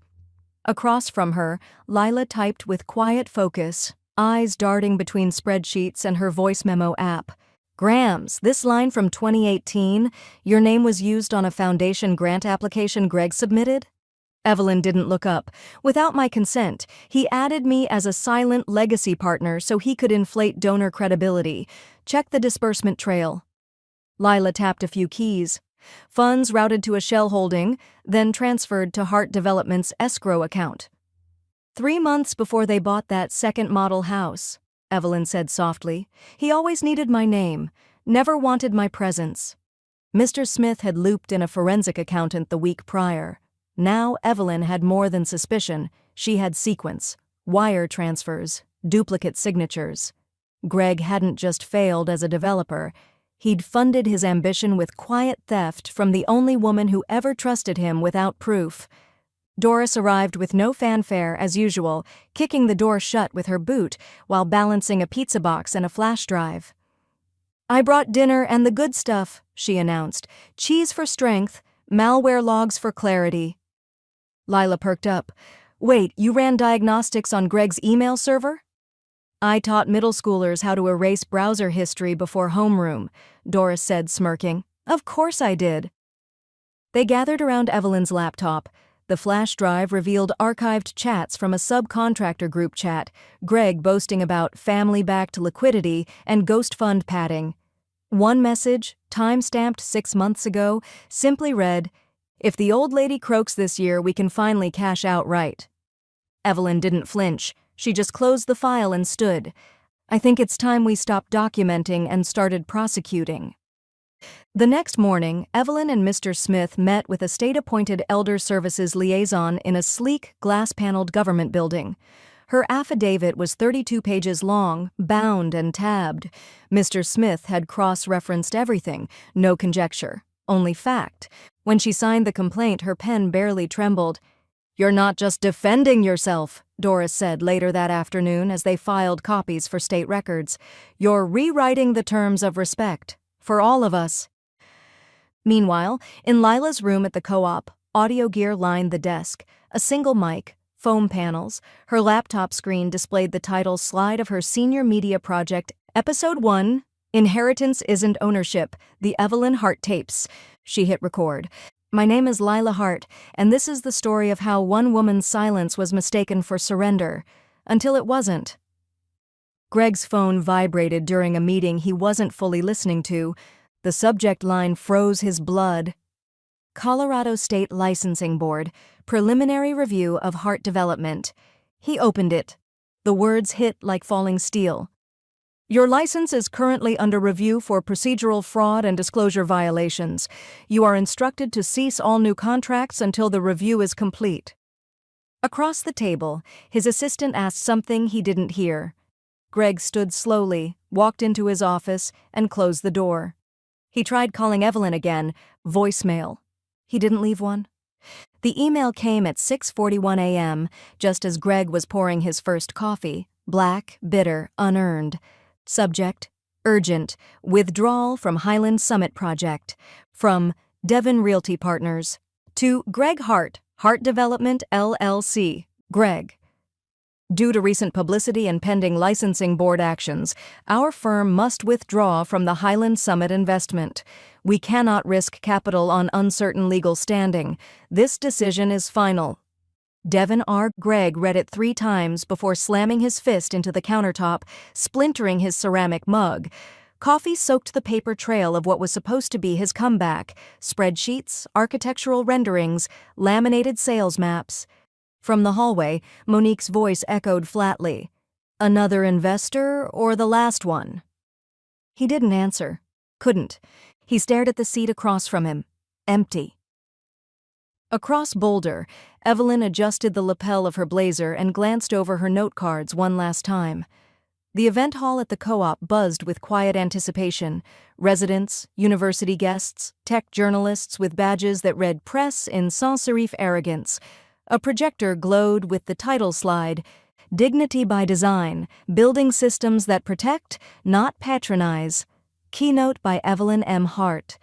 Across from her, Lila typed with quiet focus, eyes darting between spreadsheets and her voice memo app. "Grams, this line from 2018, your name was used on a foundation grant application Greg submitted?" Evelyn didn't look up. "Without my consent, he added me as a silent legacy partner so he could inflate donor credibility. Check the disbursement trail." Lila tapped a few keys. Funds routed to a shell holding, then transferred to Hart Development's escrow account. 3 months before they bought that second model house, Evelyn said softly. "He always needed my name, never wanted my presence." Mr. Smith had looped in a forensic accountant the week prior. Now Evelyn had more than suspicion. She had sequence, wire transfers, duplicate signatures. Greg hadn't just failed as a developer. He'd funded his ambition with quiet theft from the only woman who ever trusted him without proof. Doris arrived with no fanfare as usual, kicking the door shut with her boot while balancing a pizza box and a flash drive. "I brought dinner and the good stuff," she announced. "Cheese for strength, malware logs for clarity." Lila perked up. "Wait, you ran diagnostics on Greg's email server?" "I taught middle schoolers how to erase browser history before homeroom," Doris said, smirking. "Of course I did." They gathered around Evelyn's laptop. The flash drive revealed archived chats from a subcontractor group chat, Greg boasting about family-backed liquidity and ghost fund padding. One message, time-stamped 6 months ago, simply read, "If the old lady croaks this year, we can finally cash out right." Evelyn didn't flinch. She just closed the file and stood. "I think it's time we stopped documenting and started prosecuting." The next morning, Evelyn and Mr. Smith met with a state-appointed Elder Services liaison in a sleek, glass-paneled government building. Her affidavit was 32 pages long, bound and tabbed. Mr. Smith had cross-referenced everything, no conjecture, only fact. When she signed the complaint, her pen barely trembled. "You're not just defending yourself," Doris said later that afternoon as they filed copies for state records. "You're rewriting the terms of respect. For all of us." Meanwhile, in Lila's room at the co-op, audio gear lined the desk. A single mic, foam panels. Her laptop screen displayed the title slide of her senior media project, Episode 1, Inheritance Isn't Ownership, The Evelyn Hart Tapes. She hit record. "My name is Lila Hart, and this is the story of how one woman's silence was mistaken for surrender, until it wasn't." Greg's phone vibrated during a meeting he wasn't fully listening to. The subject line froze his blood. "Colorado State Licensing Board, Preliminary Review of Heart Development." He opened it. The words hit like falling steel. "Your license is currently under review for procedural fraud and disclosure violations. You are instructed to cease all new contracts until the review is complete." Across the table, his assistant asked something he didn't hear. Greg stood slowly, walked into his office, and closed the door. He tried calling Evelyn again, voicemail. He didn't leave one. The email came at 6:41 a.m., just as Greg was pouring his first coffee, black, bitter, unearned. Subject, urgent, withdrawal from Highland Summit Project. From Devon Realty Partners. To Greg Hart, Hart Development LLC. Greg. Due to recent publicity and pending licensing board actions, our firm must withdraw from the Highland Summit investment. We cannot risk capital on uncertain legal standing. This decision is final. Devon R. Gregg read it 3 times before slamming his fist into the countertop, splintering his ceramic mug. Coffee soaked the paper trail of what was supposed to be his comeback: spreadsheets, architectural renderings, laminated sales maps. From the hallway, Monique's voice echoed flatly. "Another investor or the last one?" He didn't answer. Couldn't. He stared at the seat across from him. Empty. Across Boulder, Evelyn adjusted the lapel of her blazer and glanced over her note cards one last time. The event hall at the co-op buzzed with quiet anticipation. Residents, university guests, tech journalists with badges that read press in sans-serif arrogance. A projector glowed with the title slide, "Dignity by Design, Building Systems That Protect, Not Patronize." Keynote by Evelyn M. Hart.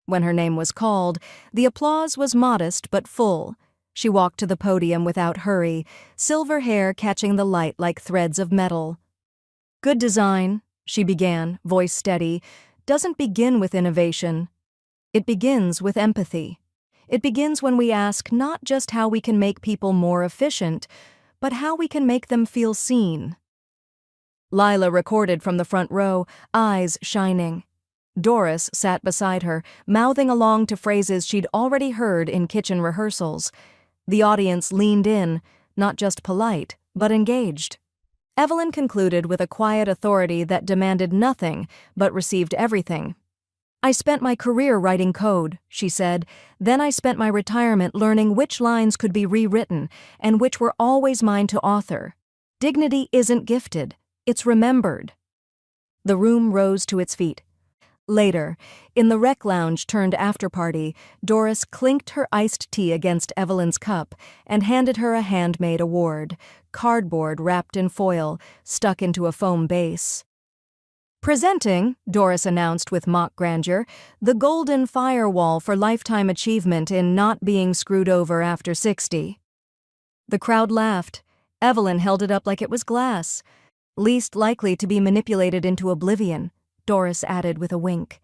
When her name was called, the applause was modest but full. She walked to the podium without hurry, silver hair catching the light like threads of metal. "Good design," she began, voice steady, "doesn't begin with innovation. It begins with empathy. It begins when we ask not just how we can make people more efficient, but how we can make them feel seen." Lila recorded from the front row, eyes shining. Doris sat beside her, mouthing along to phrases she'd already heard in kitchen rehearsals. The audience leaned in, not just polite, but engaged. Evelyn concluded with a quiet authority that demanded nothing, but received everything. "I spent my career writing code," she said. "Then I spent my retirement learning which lines could be rewritten and which were always mine to author. Dignity isn't gifted, it's remembered." The room rose to its feet. Later, in the rec lounge turned after-party, Doris clinked her iced tea against Evelyn's cup and handed her a handmade award, cardboard wrapped in foil, stuck into a foam base. "Presenting," Doris announced with mock grandeur, "the Golden Firewall for lifetime achievement in not being screwed over after 60. The crowd laughed. Evelyn held it up like it was glass. "Least likely to be manipulated into oblivion," Doris added with a wink.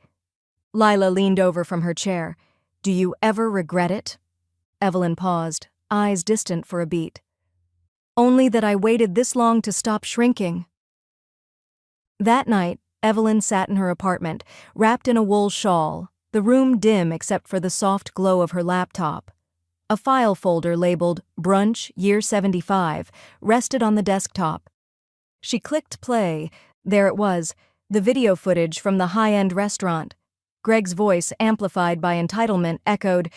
Lila leaned over from her chair. "Do you ever regret it?" Evelyn paused, eyes distant for a beat. "Only that I waited this long to stop shrinking." That night, Evelyn sat in her apartment, wrapped in a wool shawl, the room dim except for the soft glow of her laptop. A file folder labeled Brunch Year 75 rested on the desktop. She clicked play. There it was, the video footage from the high-end restaurant. Greg's voice, amplified by entitlement, echoed,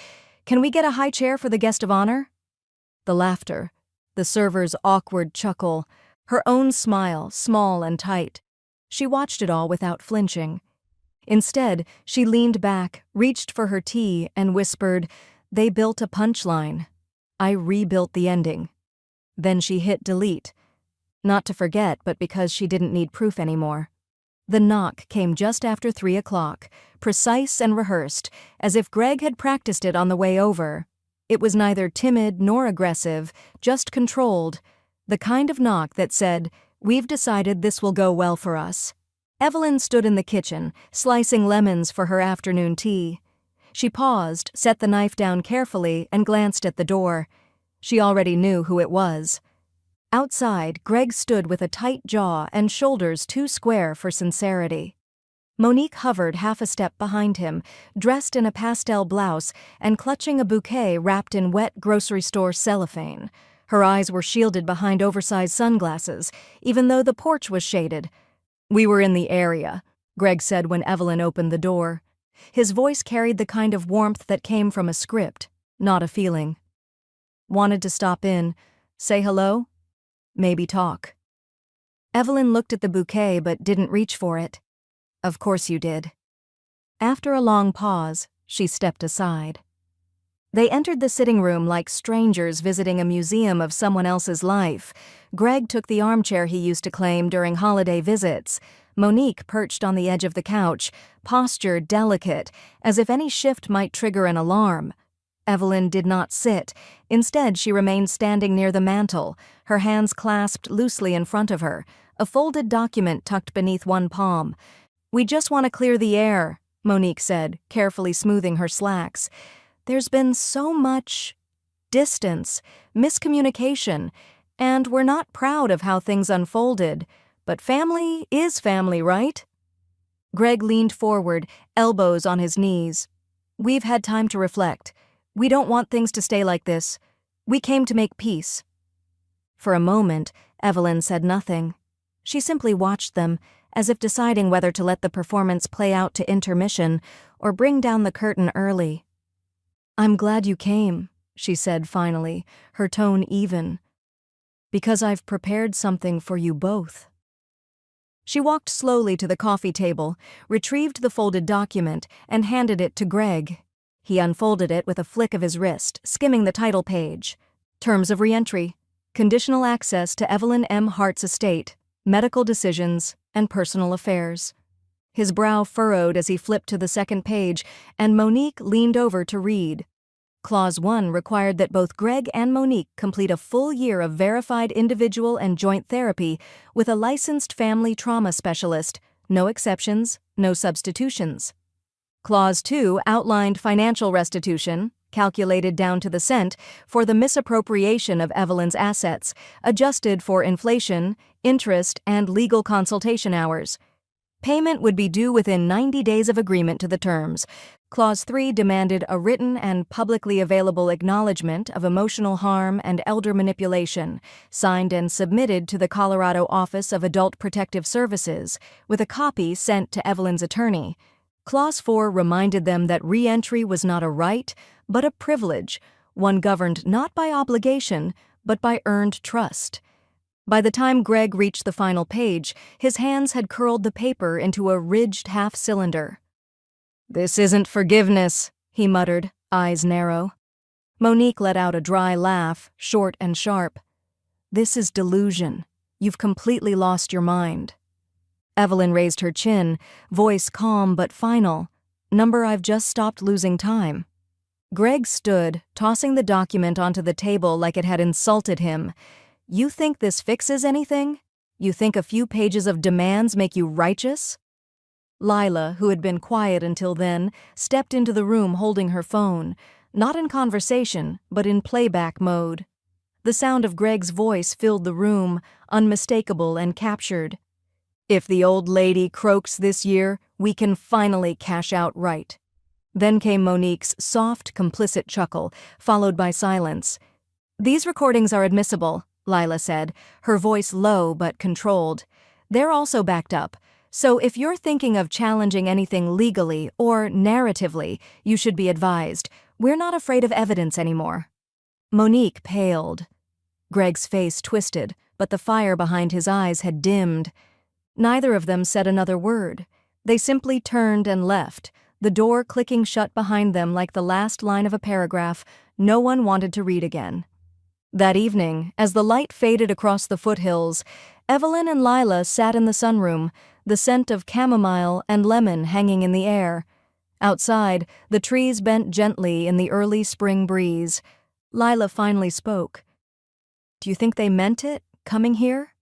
"Can we get a high chair for the guest of honor?" The laughter, the server's awkward chuckle, her own smile, small and tight. She watched it all without flinching. Instead, she leaned back, reached for her tea, and whispered, "They built a punchline. I rebuilt the ending." Then she hit delete. Not to forget, but because she didn't need proof anymore. The knock came just after 3 o'clock, precise and rehearsed, as if Greg had practiced it on the way over. It was neither timid nor aggressive, just controlled, the kind of knock that said, "We've decided this will go well for us." Evelyn stood in the kitchen, slicing lemons for her afternoon tea. She paused, set the knife down carefully, and glanced at the door. She already knew who it was. Outside, Greg stood with a tight jaw and shoulders too square for sincerity. Monique hovered half a step behind him, dressed in a pastel blouse and clutching a bouquet wrapped in wet grocery store cellophane. Her eyes were shielded behind oversized sunglasses, even though the porch was shaded. "We were in the area," Greg said when Evelyn opened the door. His voice carried the kind of warmth that came from a script, not a feeling. "Wanted to stop in, say hello? Maybe talk." Evelyn looked at the bouquet but didn't reach for it. "Of course you did." After a long pause, she stepped aside. They entered the sitting room like strangers visiting a museum of someone else's life. Greg took the armchair he used to claim during holiday visits. Monique perched on the edge of the couch, posture delicate, as if any shift might trigger an alarm. Evelyn did not sit. Instead, she remained standing near the mantel, her hands clasped loosely in front of her, a folded document tucked beneath one palm. "We just want to clear the air," Monique said, carefully smoothing her slacks. "There's been so much distance, miscommunication, and we're not proud of how things unfolded. But family is family, right?" Greg leaned forward, elbows on his knees. "We've had time to reflect. We don't want things to stay like this. We came to make peace." For a moment, Evelyn said nothing. She simply watched them, as if deciding whether to let the performance play out to intermission or bring down the curtain early. "I'm glad you came," she said finally, her tone even. "Because I've prepared something for you both." She walked slowly to the coffee table, retrieved the folded document, and handed it to Greg. He unfolded it with a flick of his wrist, skimming the title page. "Terms of Reentry. Conditional access to Evelyn M. Hart's estate, medical decisions, and personal affairs." His brow furrowed as he flipped to the second page, and Monique leaned over to read. Clause 1 required that both Greg and Monique complete a full year of verified individual and joint therapy with a licensed family trauma specialist, no exceptions, no substitutions. Clause 2 outlined financial restitution, calculated down to the cent, for the misappropriation of Evelyn's assets, adjusted for inflation, interest, and legal consultation hours. Payment would be due within 90 days of agreement to the terms. Clause 3 demanded a written and publicly available acknowledgement of emotional harm and elder manipulation, signed and submitted to the Colorado Office of Adult Protective Services, with a copy sent to Evelyn's attorney. Clause 4 reminded them that re-entry was not a right, but a privilege, one governed not by obligation, but by earned trust. By the time Greg reached the final page, his hands had curled the paper into a ridged half-cylinder. "This isn't forgiveness," he muttered, eyes narrow. Monique let out a dry laugh, short and sharp. "This is delusion. You've completely lost your mind." Evelyn raised her chin, voice calm but final. "Number, I've just stopped losing time." Greg stood, tossing the document onto the table like it had insulted him. "You think this fixes anything? You think a few pages of demands make you righteous?" Lila, who had been quiet until then, stepped into the room holding her phone, not in conversation, but in playback mode. The sound of Greg's voice filled the room, unmistakable and captured. "If the old lady croaks this year, we can finally cash out right." Then came Monique's soft, complicit chuckle, followed by silence. "These recordings are admissible," Lila said, her voice low but controlled. "They're also backed up. So if you're thinking of challenging anything legally or narratively, you should be advised. We're not afraid of evidence anymore." Monique paled. Greg's face twisted, but the fire behind his eyes had dimmed. Neither of them said another word. They simply turned and left, the door clicking shut behind them like the last line of a paragraph no one wanted to read again. That evening, as the light faded across the foothills, Evelyn and Lila sat in the sunroom, the scent of chamomile and lemon hanging in the air. Outside, the trees bent gently in the early spring breeze. Lila finally spoke. "Do you think they meant it, coming here?"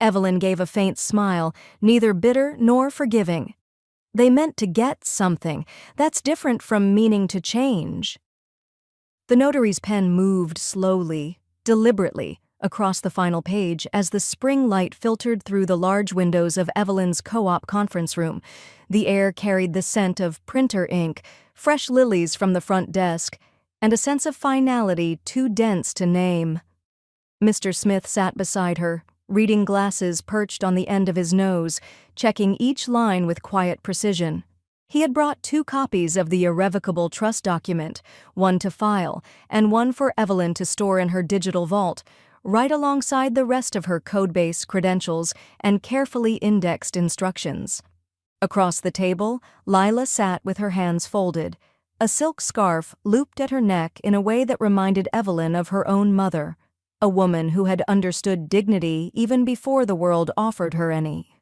Evelyn gave a faint smile, neither bitter nor forgiving. "They meant to get something. That's different from meaning to change." The notary's pen moved slowly, deliberately, across the final page as the spring light filtered through the large windows of Evelyn's co-op conference room. The air carried the scent of printer ink, fresh lilies from the front desk, and a sense of finality too dense to name. Mr. Smith sat beside her, reading glasses perched on the end of his nose, checking each line with quiet precision. He had brought 2 copies of the irrevocable trust document, one to file, and one for Evelyn to store in her digital vault, right alongside the rest of her code-base credentials and carefully indexed instructions. Across the table, Lila sat with her hands folded, a silk scarf looped at her neck in a way that reminded Evelyn of her own mother, a woman who had understood dignity even before the world offered her any.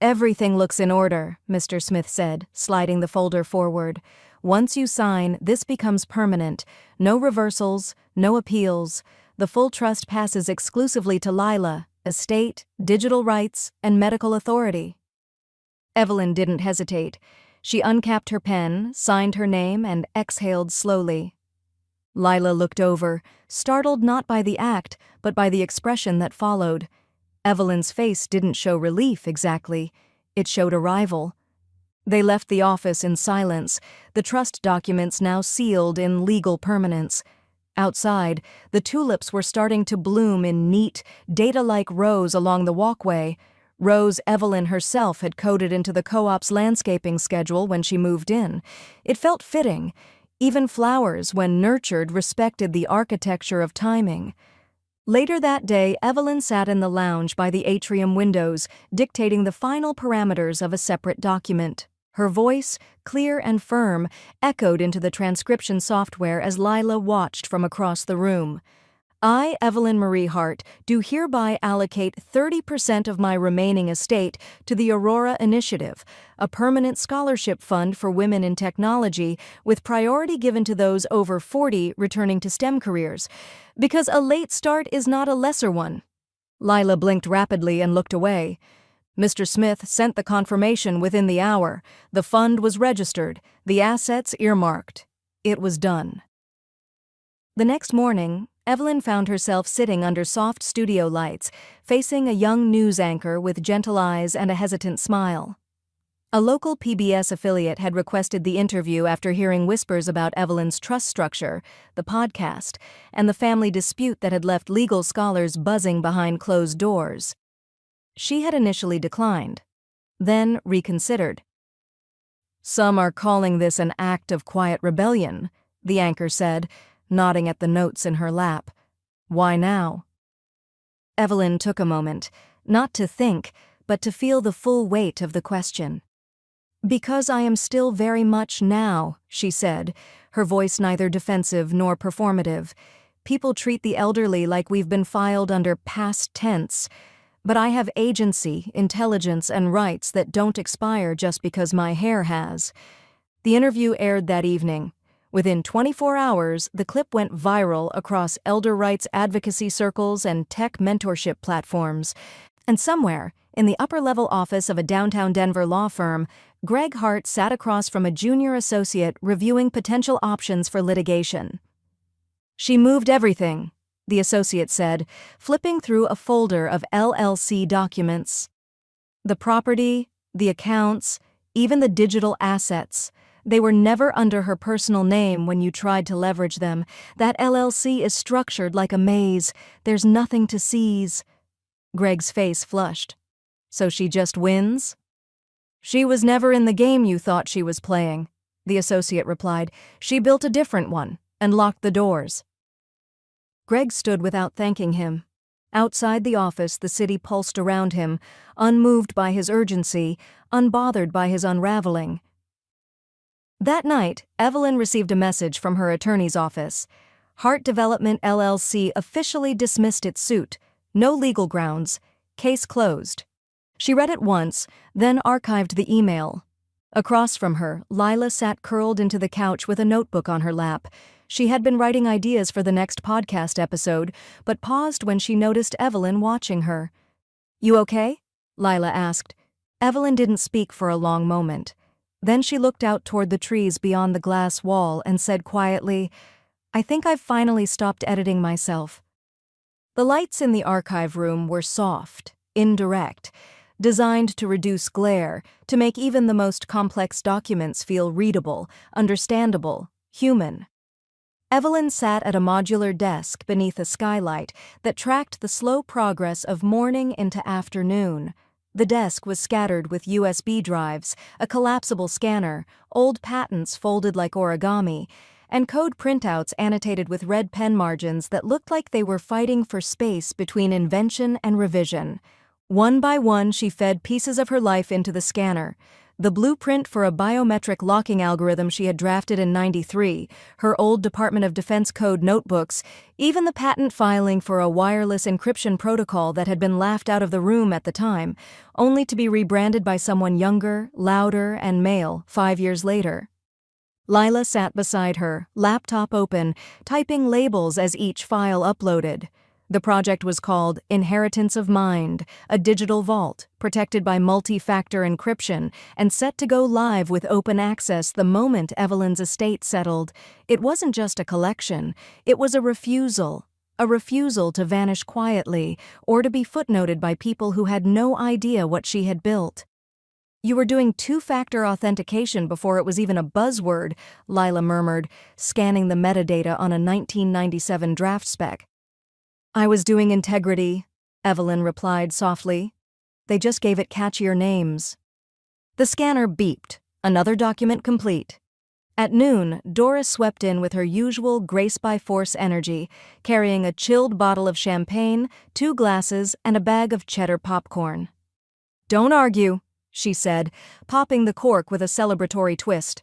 "Everything looks in order," Mr. Smith said, sliding the folder forward. "Once you sign, this becomes permanent. No reversals, no appeals. The full trust passes exclusively to Lila, estate, digital rights, and medical authority." Evelyn didn't hesitate. She uncapped her pen, signed her name, and exhaled slowly. Lila looked over, startled not by the act, but by the expression that followed. Evelyn's face didn't show relief exactly. It showed arrival. They left the office in silence, the trust documents now sealed in legal permanence. Outside, the tulips were starting to bloom in neat, data-like rows along the walkway, rows Evelyn herself had coded into the co-op's landscaping schedule when she moved in. It felt fitting. Even flowers, when nurtured, respected the architecture of timing. Later that day, Evelyn sat in the lounge by the atrium windows, dictating the final parameters of a separate document. Her voice, clear and firm, echoed into the transcription software as Lila watched from across the room. "I, Evelyn Marie Hart, do hereby allocate 30% of my remaining estate to the Aurora Initiative, a permanent scholarship fund for women in technology with priority given to those over 40 returning to STEM careers, because a late start is not a lesser one." Lila blinked rapidly and looked away. Mr. Smith sent the confirmation within the hour. The fund was registered, the assets earmarked. It was done. The next morning, Evelyn found herself sitting under soft studio lights, facing a young news anchor with gentle eyes and a hesitant smile. A local PBS affiliate had requested the interview after hearing whispers about Evelyn's trust structure, the podcast, and the family dispute that had left legal scholars buzzing behind closed doors. She had initially declined, then reconsidered. "Some are calling this an act of quiet rebellion," the anchor said, nodding at the notes in her lap. "Why now?" Evelyn took a moment, not to think, but to feel the full weight of the question. Because I am still very much now, she said, her voice neither defensive nor performative. People treat the elderly like we've been filed under past tense, but I have agency, intelligence, and rights that don't expire just because my hair has. The interview aired that evening. Within 24 hours, the clip went viral across elder rights advocacy circles and tech mentorship platforms. And somewhere, in the upper-level office of a downtown Denver law firm, Greg Hart sat across from a junior associate reviewing potential options for litigation. "She moved everything," the associate said, flipping through a folder of LLC documents. "The property, the accounts, even the digital assets. They were never under her personal name when you tried to leverage them. That LLC is structured like a maze. There's nothing to seize." Greg's face flushed. "So she just wins?" "She was never in the game you thought she was playing," the associate replied. "She built a different one and locked the doors." Greg stood without thanking him. Outside the office, the city pulsed around him, unmoved by his urgency, unbothered by his unraveling. That night, Evelyn received a message from her attorney's office. Hart Development LLC officially dismissed its suit. No legal grounds. Case closed. She read it once, then archived the email. Across from her, Lila sat curled into the couch with a notebook on her lap. She had been writing ideas for the next podcast episode, but paused when she noticed Evelyn watching her. "You okay?" Lila asked. Evelyn didn't speak for a long moment. Then she looked out toward the trees beyond the glass wall and said quietly, "I think I've finally stopped editing myself." The lights in the archive room were soft, indirect, designed to reduce glare, to make even the most complex documents feel readable, understandable, human. Evelyn sat at a modular desk beneath a skylight that tracked the slow progress of morning into afternoon. The desk was scattered with USB drives, a collapsible scanner, old patents folded like origami, and code printouts annotated with red pen margins that looked like they were fighting for space between invention and revision. One by one, she fed pieces of her life into the scanner. The blueprint for a biometric locking algorithm she had drafted in '93, her old Department of Defense code notebooks, even the patent filing for a wireless encryption protocol that had been laughed out of the room at the time, only to be rebranded by someone younger, louder, and male 5 years later. Lila sat beside her, laptop open, typing labels as each file uploaded. The project was called Inheritance of Mind, a digital vault, protected by multi-factor encryption, and set to go live with open access the moment Evelyn's estate settled. It wasn't just a collection, it was a refusal to vanish quietly, or to be footnoted by people who had no idea what she had built. "You were doing two-factor authentication before it was even a buzzword," Lila murmured, scanning the metadata on a 1997 draft spec. "I was doing integrity," Evelyn replied softly. "They just gave it catchier names." The scanner beeped. Another document complete. At noon, Doris swept in with her usual grace-by-force energy, carrying a chilled bottle of champagne, 2 glasses, and a bag of cheddar popcorn. "Don't argue," she said, popping the cork with a celebratory twist.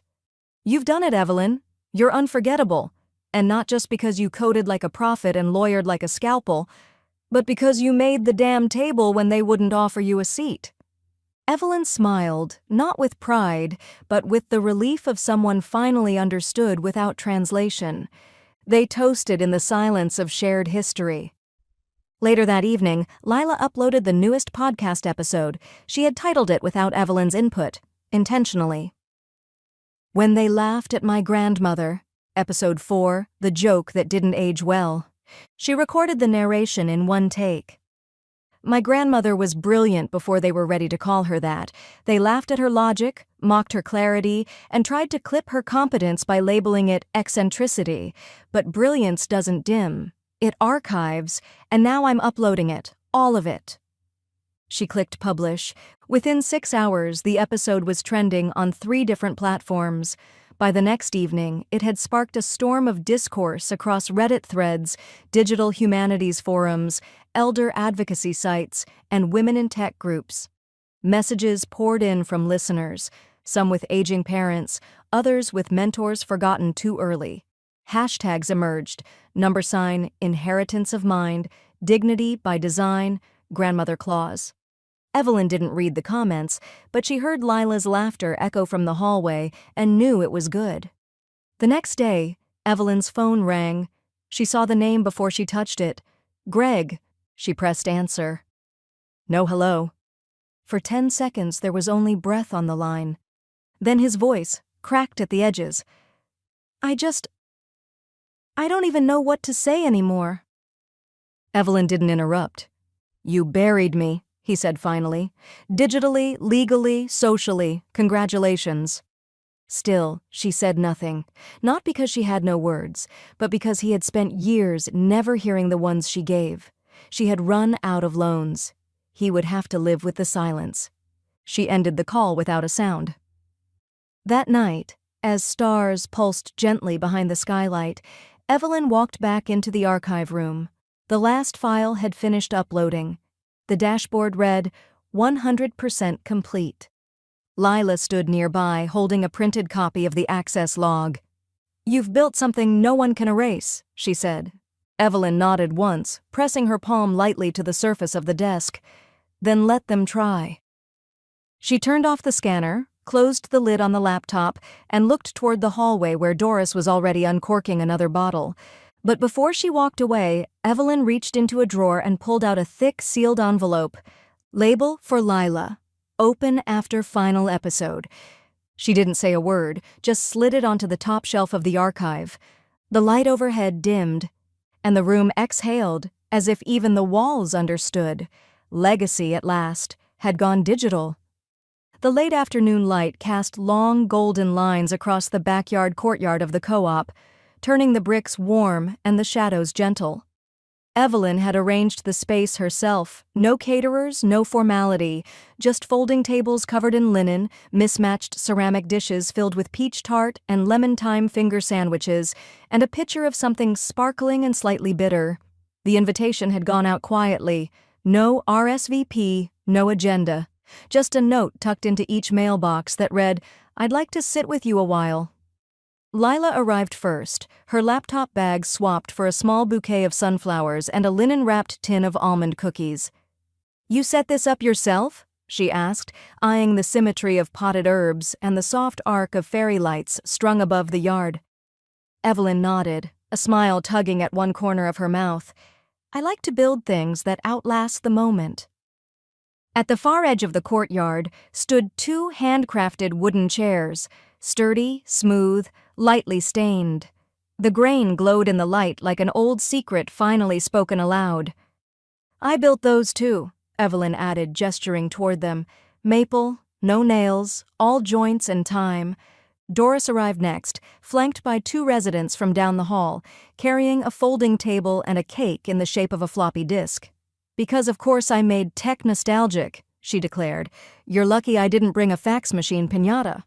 "You've done it, Evelyn. You're unforgettable. And not just because you coded like a prophet and lawyered like a scalpel, but because you made the damn table when they wouldn't offer you a seat." Evelyn smiled, not with pride, but with the relief of someone finally understood without translation. They toasted in the silence of shared history. Later that evening, Lila uploaded the newest podcast episode. She had titled it without Evelyn's input, intentionally. "When They Laughed at My Grandmother," Episode 4, The Joke That Didn't Age Well. She recorded the narration in one take. "My grandmother was brilliant before they were ready to call her that. They laughed at her logic, mocked her clarity, and tried to clip her competence by labeling it eccentricity. But brilliance doesn't dim. It archives, and now I'm uploading it, all of it." She clicked publish. Within 6 hours, the episode was trending on 3 different platforms. By the next evening, it had sparked a storm of discourse across Reddit threads, digital humanities forums, elder advocacy sites, and women in tech groups. Messages poured in from listeners. some with aging parents, others with mentors forgotten too early. Hashtags emerged: #, inheritance of mind, dignity by design, grandmother clause. Evelyn didn't read the comments, but she heard Lila's laughter echo from the hallway and knew it was good. The next day, Evelyn's phone rang. She saw the name before she touched it. Greg. She pressed answer. No hello. For 10 seconds there was only breath on the line. Then his voice, cracked at the edges. I don't even know what to say anymore. Evelyn didn't interrupt. You buried me, he said finally. Digitally, legally, socially, congratulations. Still, she said nothing, not because she had no words, but because he had spent years never hearing the ones she gave. She had run out of loans. He would have to live with the silence. She ended the call without a sound. That night, as stars pulsed gently behind the skylight, Evelyn walked back into the archive room. The last file had finished uploading. The dashboard read, 100% complete. Lila stood nearby, holding a printed copy of the access log. You've built something no one can erase, she said. Evelyn nodded once, pressing her palm lightly to the surface of the desk. Then let them try. She turned off the scanner, closed the lid on the laptop, and looked toward the hallway where Doris was already uncorking another bottle. But before she walked away, Evelyn reached into a drawer and pulled out a thick, sealed envelope. Label for Lila. Open after final episode. She didn't say a word, just slid it onto the top shelf of the archive. The light overhead dimmed, and the room exhaled as if even the walls understood. Legacy, at last, had gone digital. The late afternoon light cast long golden lines across the backyard courtyard of the co-op, turning the bricks warm and the shadows gentle. Evelyn had arranged the space herself. No caterers, no formality, just folding tables covered in linen, mismatched ceramic dishes filled with peach tart and lemon thyme finger sandwiches, and a pitcher of something sparkling and slightly bitter. The invitation had gone out quietly. No RSVP, no agenda. Just a note tucked into each mailbox that read, I'd like to sit with you a while. Lila arrived first, her laptop bag swapped for a small bouquet of sunflowers and a linen-wrapped tin of almond cookies. You set this up yourself? She asked, eyeing the symmetry of potted herbs and the soft arc of fairy lights strung above the yard. Evelyn nodded, a smile tugging at one corner of her mouth. I like to build things that outlast the moment. At the far edge of the courtyard stood 2 handcrafted wooden chairs, sturdy, smooth, lightly stained. The grain glowed in the light like an old secret finally spoken aloud. I built those too, Evelyn added, gesturing toward them. Maple, no nails, all joints and time. Doris arrived next, flanked by 2 residents from down the hall, carrying a folding table and a cake in the shape of a floppy disk. Because of course I made tech nostalgic, she declared. You're lucky I didn't bring a fax machine piñata.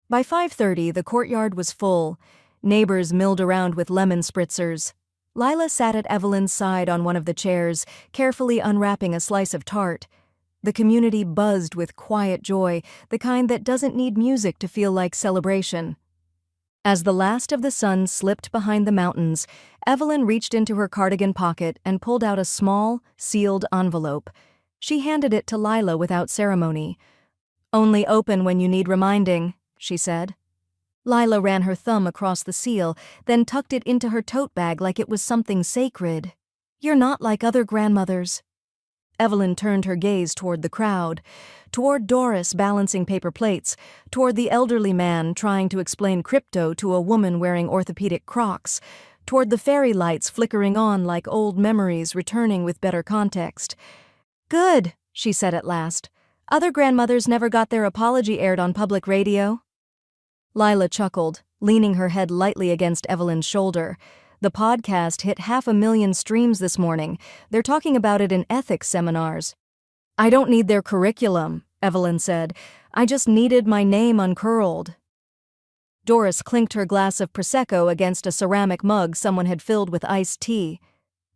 By 5:30, the courtyard was full. Neighbors milled around with lemon spritzers. Lila sat at Evelyn's side on one of the chairs, carefully unwrapping a slice of tart. The community buzzed with quiet joy, the kind that doesn't need music to feel like celebration. As the last of the sun slipped behind the mountains, Evelyn reached into her cardigan pocket and pulled out a small, sealed envelope. She handed it to Lila without ceremony. Only open when you need reminding, she said. Lila ran her thumb across the seal, then tucked it into her tote bag like it was something sacred. You're not like other grandmothers. Evelyn turned her gaze toward the crowd, toward Doris balancing paper plates, toward the elderly man trying to explain crypto to a woman wearing orthopedic Crocs, toward the fairy lights flickering on like old memories returning with better context. Good, she said at last. Other grandmothers never got their apology aired on public radio. Lila chuckled, leaning her head lightly against Evelyn's shoulder. The podcast hit 500,000 streams this morning. They're talking about it in ethics seminars. I don't need their curriculum, Evelyn said. I just needed my name uncurled. Doris clinked her glass of Prosecco against a ceramic mug someone had filled with iced tea.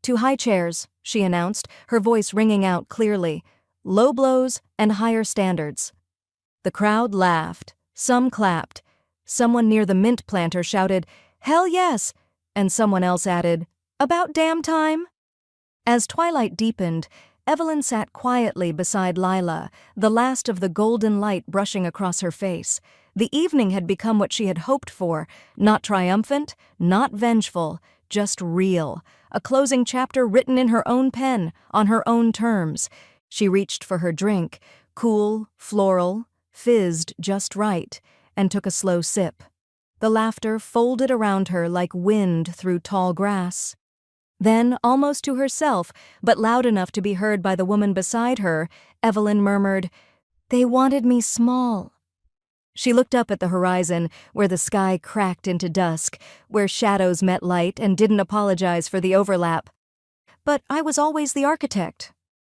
2 high chairs, she announced, her voice ringing out clearly. Low blows and higher standards. The crowd laughed. Some clapped. Someone near the mint planter shouted, "Hell yes!" And someone else added, "About damn time." As twilight deepened, Evelyn sat quietly beside Lila, the last of the golden light brushing across her face. The evening had become what she had hoped for, not triumphant, not vengeful, just real. A closing chapter written in her own pen, on her own terms. She reached for her drink, cool, floral, fizzed just right, and took a slow sip. The laughter folded around her like wind through tall grass. Then, almost to herself, but loud enough to be heard by the woman beside her, Evelyn murmured, "They wanted me small." She looked up at the horizon, where the sky cracked into dusk, where shadows met light and didn't apologize for the overlap. "But I was always the architect,"